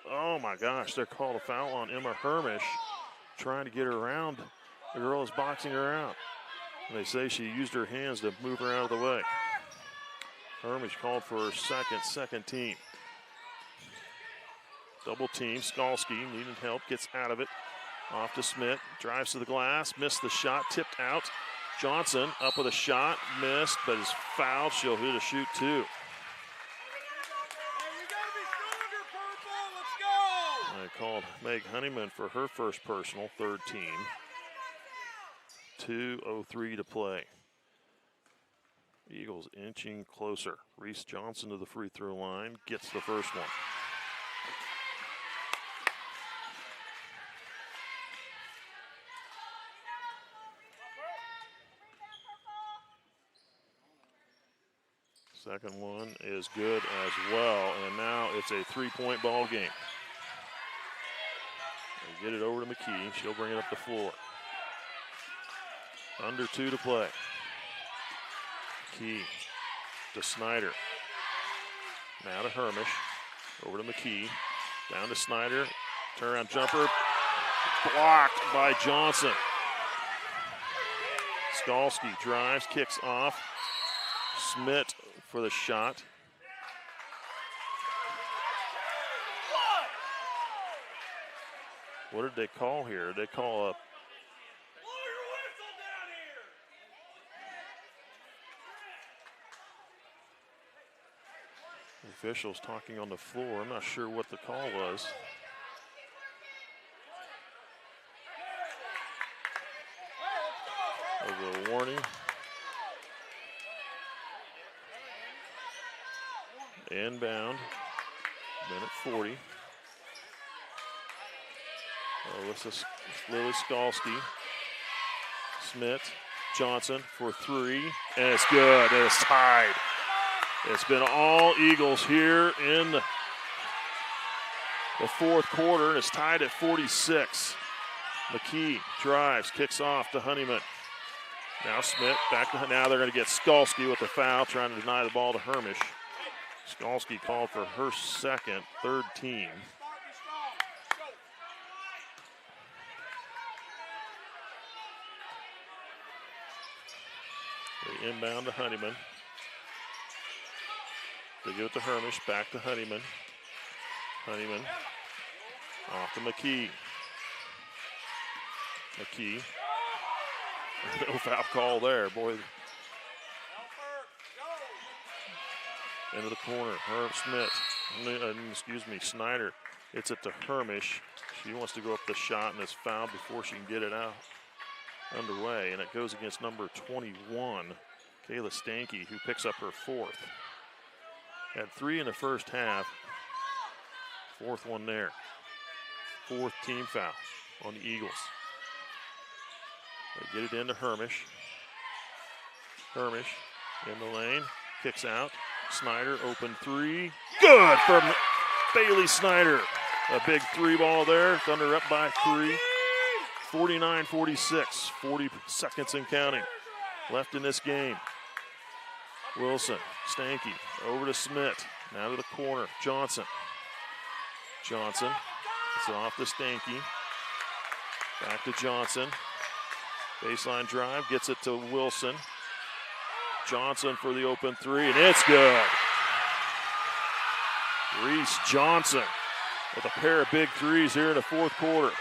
Oh my gosh, they're called a foul on Emma Hermish, trying to get her around. The girl is boxing her out. And they say she used her hands to move her out of the way. Hermish called for her second team. Double team, Skalski needing help, gets out of it. Off to Smith, drives to the glass, missed the shot, tipped out. Johnson up with a shot, missed, but is fouled. She'll hit a shoot too. I called Meg Honeyman for her first personal, third team. 2:03 to play. Eagles inching closer. Reese Johnson to the free throw line, gets the first one. Second one is good as well, and now it's a 3-point ball game. They get it over to McKee. She'll bring it up the floor. Under 2 to play. McKee to Snyder. Now to Hermish. Over to McKee. Down to Snyder. Turnaround jumper. Blocked by Johnson. Skalski drives, kicks off. Smith for the shot. What did they call here? They call a officials talking on the floor. I'm not sure what the call was. There's a warning. Inbound, minute 40. Lily Skalski. Smith, Johnson for 3, and it's good, and it's tied. It's been all Eagles here in the fourth quarter, and it's tied at 46. McKee drives, kicks off to Honeyman. Now Smith, now they're going to get Skalski with the foul, trying to deny the ball to Hermish. Skalski called for her third team. They inbound to Honeyman. They give it to Hermish, back to Honeyman. Honeyman off to McKee. McKee. No foul call there, boy. Into the corner, Snyder. It's it to Hermish. She wants to go up the shot and is fouled before she can get it out underway, and it goes against number 21, Kayla Stanky, who picks up her fourth. Had 3 in the first half. Fourth one there. Fourth team foul on the Eagles. They get it into Hermish. Hermish in the lane, kicks out. Snyder, open 3. Good from Bailey Snyder. A big 3 ball there. Thunder up by 3. 49-46. 40 seconds and counting left in this game. Wilson, Stanky, over to Smith. Now to the corner. Johnson. Johnson. It's off to Stanky. Back to Johnson. Baseline drive. Gets it to Wilson. Johnson for the open 3, and it's good. Reese Johnson with a pair of big 3s here in the fourth quarter.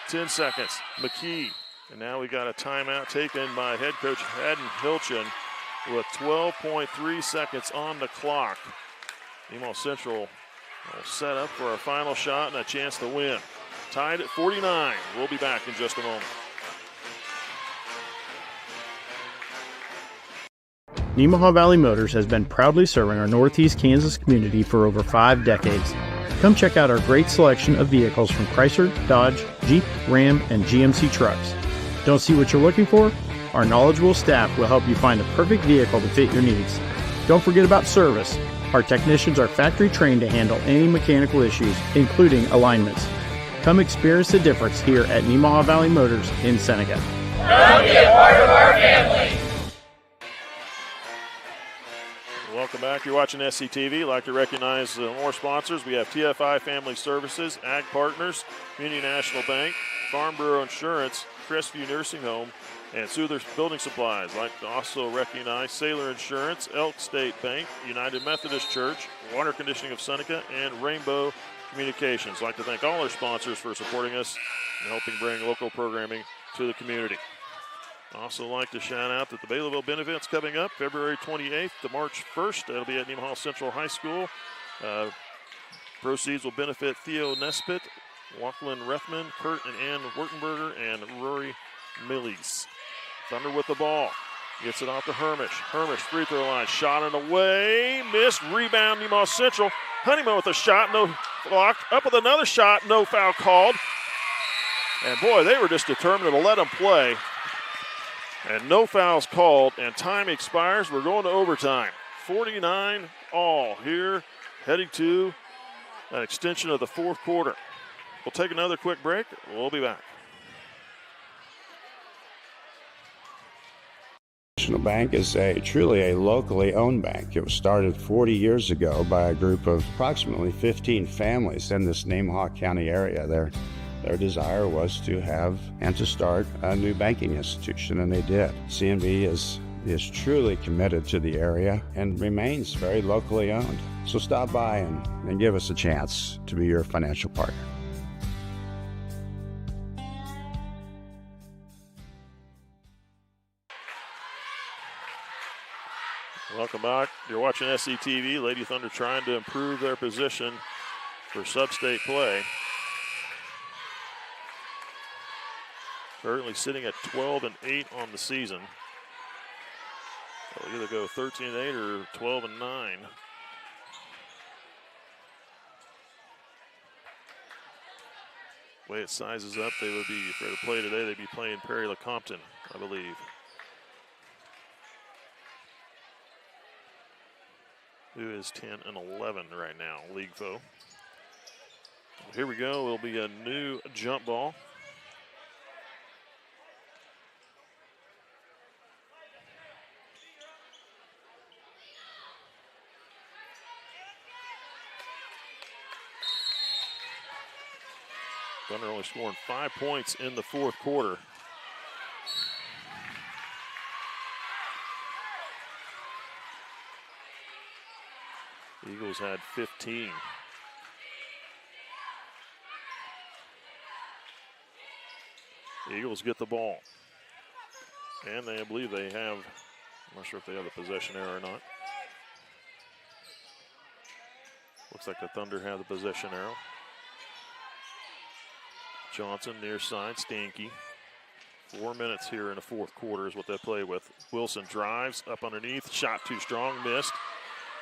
10 seconds. McKee. And now we got a timeout taken by head coach Haddon Hilchin with 12.3 seconds on the clock. Nemaha Central will set up for a final shot and a chance to win. Tied at 49. We'll be back in just a moment. Nemaha Valley Motors has been proudly serving our Northeast Kansas community for over 5 decades. Come check out our great selection of vehicles from Chrysler, Dodge, Jeep, Ram, and GMC trucks. Don't see what you're looking for? Our knowledgeable staff will help you find the perfect vehicle to fit your needs. Don't forget about service. Our technicians are factory trained to handle any mechanical issues, including alignments. Come experience the difference here at Nemaha Valley Motors in Seneca. Come be a part of our family. Welcome back. You're watching SCTV. I'd like to recognize more sponsors. We have TFI Family Services, Ag Partners, Community National Bank, Farm Bureau Insurance, Crestview Nursing Home, and Souther's Building Supplies. I'd like to also recognize Sailor Insurance, Elk State Bank, United Methodist Church, Water Conditioning of Seneca, and Rainbow Communications. I'd like to thank all our sponsors for supporting us and helping bring local programming to the community. Also like to shout out that the Baylorville benefit's coming up February 28th to March 1st. That'll be at Nemaha Central High School. Proceeds will benefit Theo Nesbitt, Lachlan Rethman, Kurt and Ann Wurtenberger, and Rory Millies. Thunder with the ball. Gets it off to Hermish. Hermish, free throw line, shot and away. Missed, rebound, Nemaha Central. Honeyman with a shot, no blocked. Up with another shot, no foul called. And boy, they were just determined to let him play. And no fouls called, and time expires. We're going to overtime. 49 all here, heading to an extension of the fourth quarter. We'll take another quick break. We'll be back. National Bank is truly a locally owned bank. It was started 40 years ago by a group of approximately 15 families in this Nemaha County area. Their desire was to have and to start a new banking institution, and they did. CNB is truly committed to the area and remains very locally owned. So stop by and give us a chance to be your financial partner. Welcome back. You're watching SCTV. Lady Thunder trying to improve their position for sub-state play. Currently sitting at 12-8 on the season. They'll either go 13-8 or 12-9. The way it sizes up, they would be, for the play today, they'd be playing Perry Lecompton, I believe. Who is 10-11 right now, league foe. Here we go. It'll be a new jump ball. Thunder only scoring 5 points in the fourth quarter. Eagles had 15. Eagles get the ball. And I believe they have, I'm not sure if they have the possession arrow or not. Looks like the Thunder have the possession arrow. Johnson near side, Stanky. 4 minutes here in the fourth quarter is what they play with. Wilson drives up underneath, shot too strong, missed.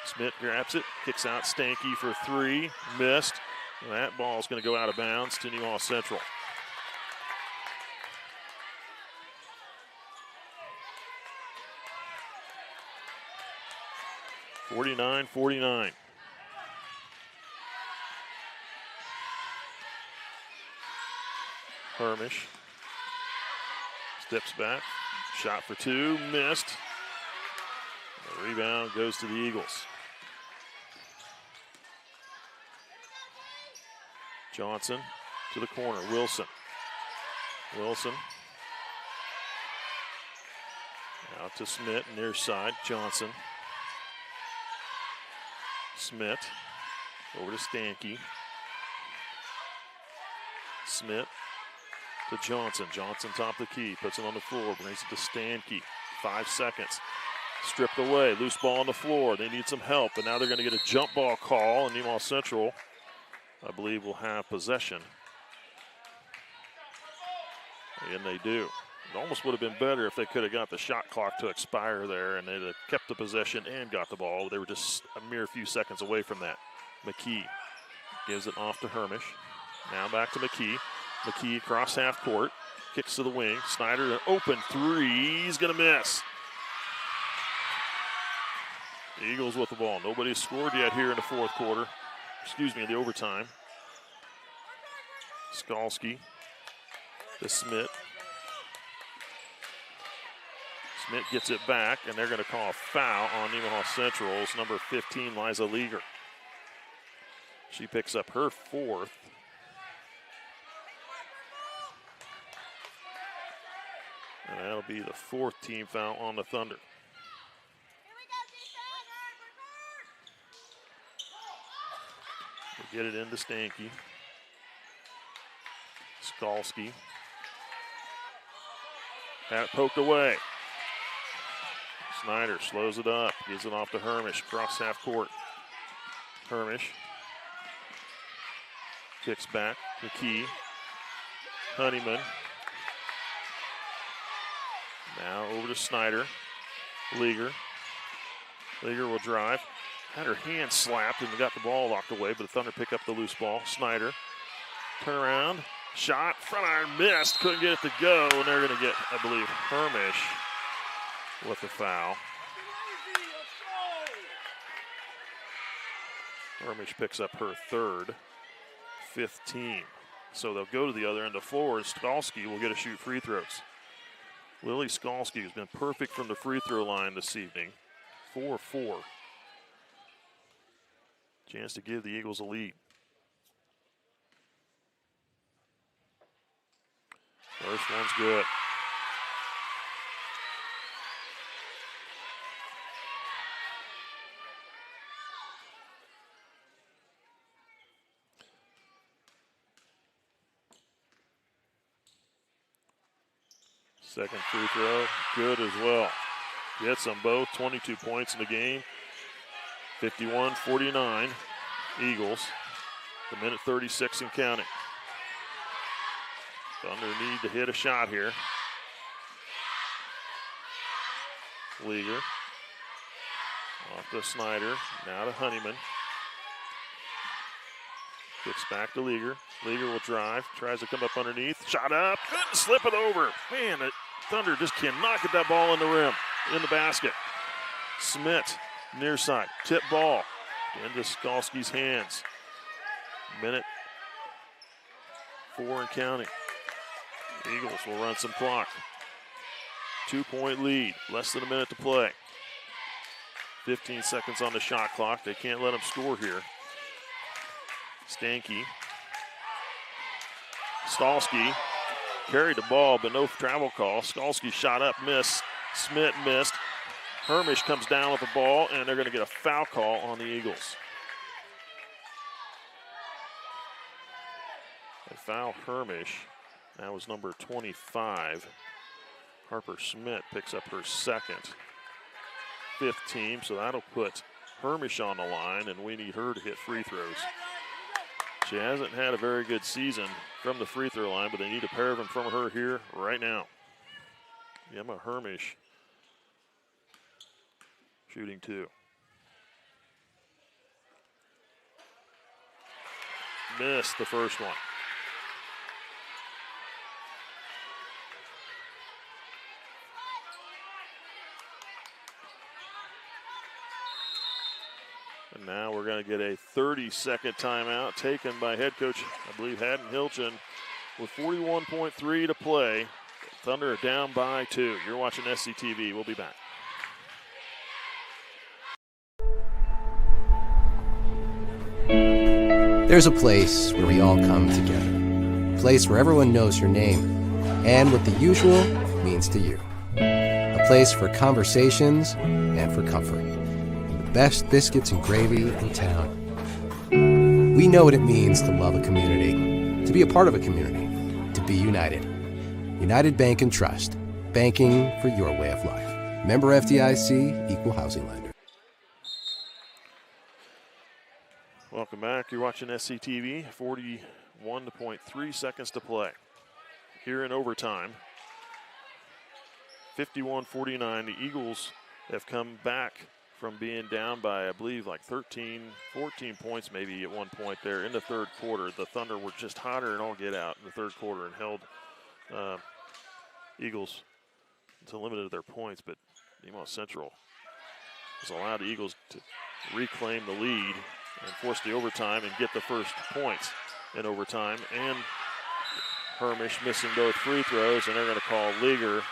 Smith grabs it, kicks out Stanky for three, missed. And that ball is going to go out of bounds to Nemaha Central. (49-49). Hermish steps back, shot for two, missed. The rebound goes to the Eagles. Johnson to the corner, Wilson. Wilson out to Smith, near side, Johnson. Smith over to Stanky. Smith to Johnson. Johnson top the key, puts it on the floor, brings it to Stanky. 5 seconds. Stripped away, loose ball on the floor. They need some help, and now they're going to get a jump ball call, and Nemaha Central, I believe, will have possession. And they do. It almost would have been better if they could have got the shot clock to expire there and they'd have kept the possession and got the ball. They were just a mere few seconds away from that. McKee gives it off to Hermish. Now back to McKee. McKee across half court. Kicks to the wing. Snyder, an open three. He's going to miss. The Eagles with the ball. Nobody's scored yet here in the fourth quarter. Excuse me, in the overtime. Skalski to Smith. Smith gets it back, and they're going to call a foul on Nemaha Central's number 15, Liza Leager. She picks up her fourth. And that'll be the fourth team foul on the Thunder. We'll get it into Stanky. Skalski. Had it poked away. Snyder slows it up, gives it off to Hermish, cross half court. Hermish kicks back, McKee, Honeyman. Now over to Snyder, Leager. Leager will drive, had her hand slapped and got the ball locked away, but the Thunder pick up the loose ball. Snyder, turn around, shot, front iron missed, couldn't get it to go, and they're gonna get, I believe, Hermish with the foul. Hermish picks up her third, 15. So they'll go to the other end of the floor, and Skalski will get to shoot free throws. Lily Skalski has been perfect from the free throw line this evening. 4-4. Chance to give the Eagles a lead. First one's good. Second free throw, good as well. Gets them both, 22 points in the game. 51-49, Eagles. The minute 36 and counting. Thunder need to hit a shot here. Leager. Off to Snyder, now to Honeyman. Kicks back to Leager. Leager will drive, tries to come up underneath. Shot up, couldn't slip it over. Man, the Thunder just cannot get that ball in the rim, in the basket. Smith, near side, tip ball into Skalski's hands. Minute 4 and counting. Eagles will run some clock. 2-point lead, less than a minute to play. 15 seconds on the shot clock. They can't let them score here. Stanky. Skalski carried the ball, but no travel call. Skalski shot up, missed. Smith missed. Hermish comes down with the ball, and they're going to get a foul call on the Eagles. They foul Hermish. That was number 25. Harper Schmidt picks up her second. 5th team, so that'll put Hermish on the line, and we need her to hit free throws. She hasn't had a very good season from the free throw line, but they need a pair of them from her here right now. Emma Hermish shooting 2. Missed the first one. And now we're going to get a 30-second timeout taken by head coach, I believe, Haddon Hilchin, with 41.3 to play. Thunder are down by 2. You're watching SCTV. We'll be back. There's a place where we all come together. A place where everyone knows your name and what the usual means to you. A place for conversations and for comfort. And the best biscuits and gravy in town. We know what it means to love a community, to be a part of a community, to be united. United Bank and Trust. Banking for your way of life. Member FDIC, Equal Housing Lender. Welcome back. You're watching SCTV. 41.3 seconds to play. Here in overtime. 51-49. The Eagles have come back from being down by, I believe, like 13, 14 points maybe at one point there in the third quarter. The Thunder were just hotter than all get out in the third quarter and held Eagles to limited their points, but Nemaha Central has allowed the Eagles to reclaim the lead and force the overtime and get the first points in overtime. And Hermish missing both free throws, and they're going to call Leaguer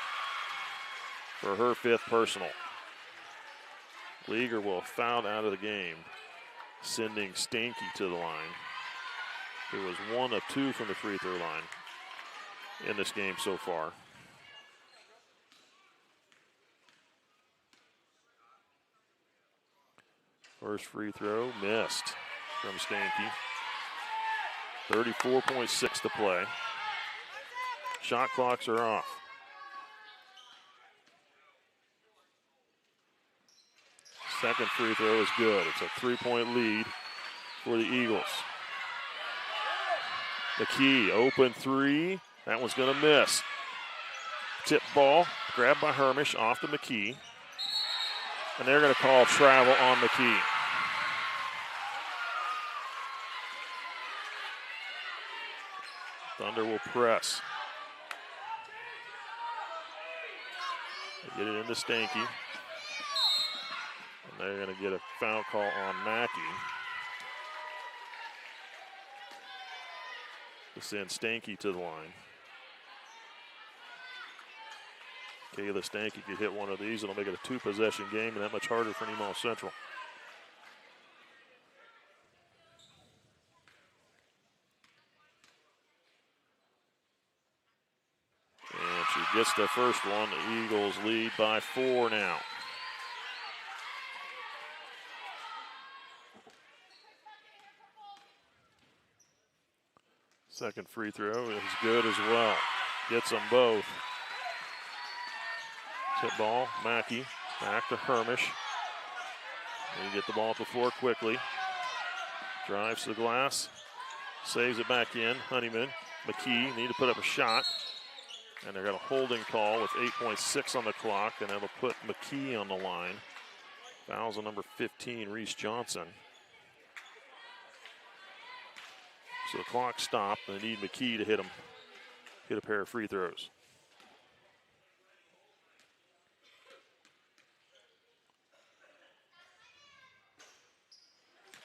for her 5th personal. Leaguer will foul out of the game, sending Stanky to the line, who was 1 of 2 from the free throw line in this game so far. First free throw missed from Stanky. 34.6 to play. Shot clocks are off. Second free throw is good. It's a 3-point lead for the Eagles. McKee, open 3. That one's going to miss. Tip ball, grabbed by Hermish, off to McKee. And they're going to call travel on McKee. Thunder will press. They get it into Stanky. And they're going to get a foul call on Mackey to send Stanky to the line. Kayla Stanky could hit one of these. It'll make it a 2-possession game and that much harder for Nemaha Central. And she gets the first one. The Eagles lead by 4 now. Second free throw is good as well. Gets them both. Tip ball, Mackey, back to Hermish. They get the ball to the floor quickly. Drives to the glass, saves it back in. Honeyman, McKee need to put up a shot. And they've got a holding call with 8.6 on the clock, and that'll put McKee on the line. Fouls on number 15, Reese Johnson. So the clock stopped, and they need McKee to hit a pair of free throws.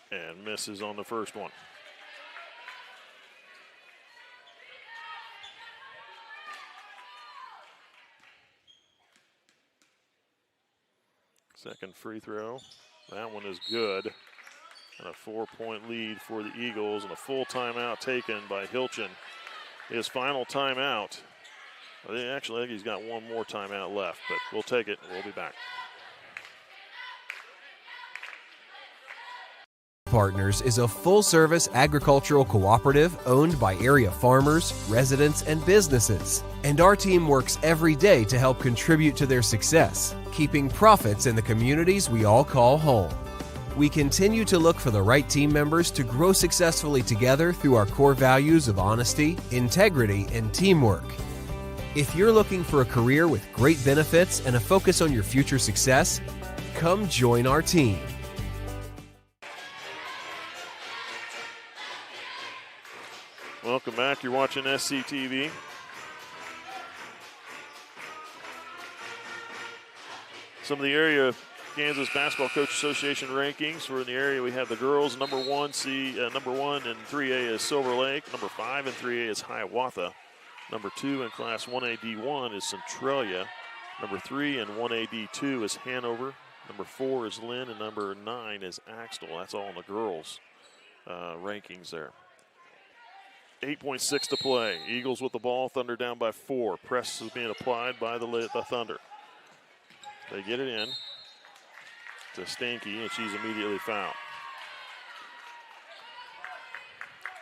And misses on the first one. Second free throw. That one is good. And a 4-point lead for the Eagles, and a full timeout taken by Hilchin. His final timeout. I think he's got one more timeout left, but we'll take it. We'll be back. Partners is a full-service agricultural cooperative owned by area farmers, residents, and businesses. And our team works every day to help contribute to their success, keeping profits in the communities we all call home. We continue to look for the right team members to grow successfully together through our core values of honesty, integrity, and teamwork. If you're looking for a career with great benefits and a focus on your future success, come join our team. Welcome back. You're watching SCTV. Some of the area Kansas Basketball Coach Association rankings. For in the area, we have the girls. Number one in 3A is Silver Lake. Number 5 in 3A is Hiawatha. Number 2 in Class 1A D1 is Centralia. Number 3 in 1A D2 is Hanover. Number 4 is Lynn, and number 9 is Axtell. That's all in the girls' rankings there. 8.6 to play. Eagles with the ball. Thunder down by 4. Press is being applied by the Thunder. They get it in to Stanky, and she's immediately fouled.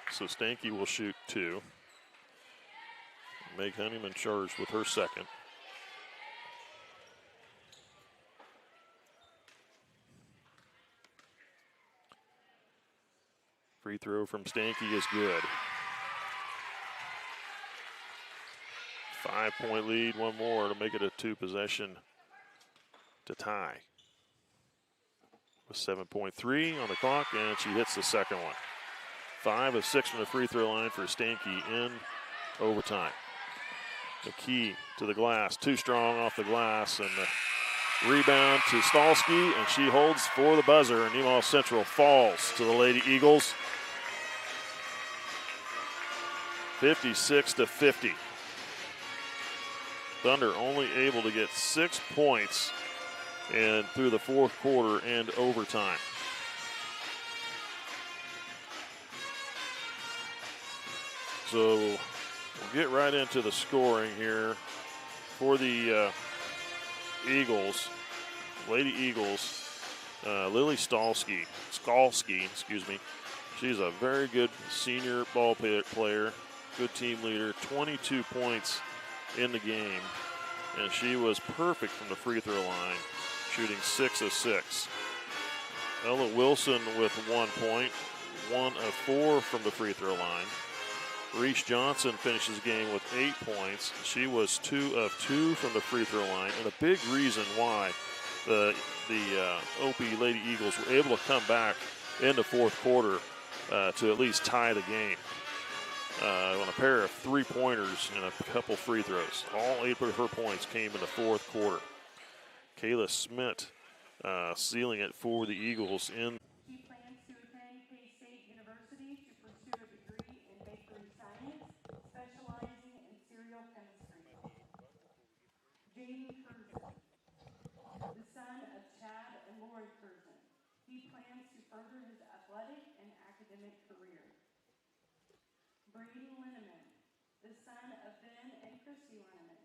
So Stanky will shoot 2. Meg Honeyman charged with her second. Free throw from Stanky is good. 5-point lead, one more to make it a 2-possession to tie. With 7.3 on the clock, and she hits the second one. 5 of 6 from the free throw line for Stanky in overtime. McKee to the glass, too strong off the glass, and the rebound to Stalski, and she holds for the buzzer, and Nemaha Central falls to the Lady Eagles. 56-50. Thunder only able to get 6 points and through the fourth quarter and overtime. So we'll get right into the scoring here for the Eagles, Lady Eagles. Lily Skalski, excuse me. She's a very good senior ball player, good team leader, 22 points in the game, and she was perfect from the free throw line, shooting 6 of 6. Ella Wilson with 1 point, 1 of 4 from the free throw line. Reese Johnson finishes the game with 8 points. She was 2 of 2 from the free throw line, and a big reason why the Olpe Lady Eagles were able to come back in the fourth quarter to at least tie the game. On a pair of 3-pointers and a couple free throws. All 8 of her points came in the fourth quarter. Kayla Smith sealing it for the Eagles in. He plans to attend K-State University to pursue a degree in bakery science, specializing in cereal chemistry. Jaden Curzon, the son of Chad and Lori Curzon. He plans to further his athletic and academic career. Brady Linneman, the son of Ben and Christy Linneman.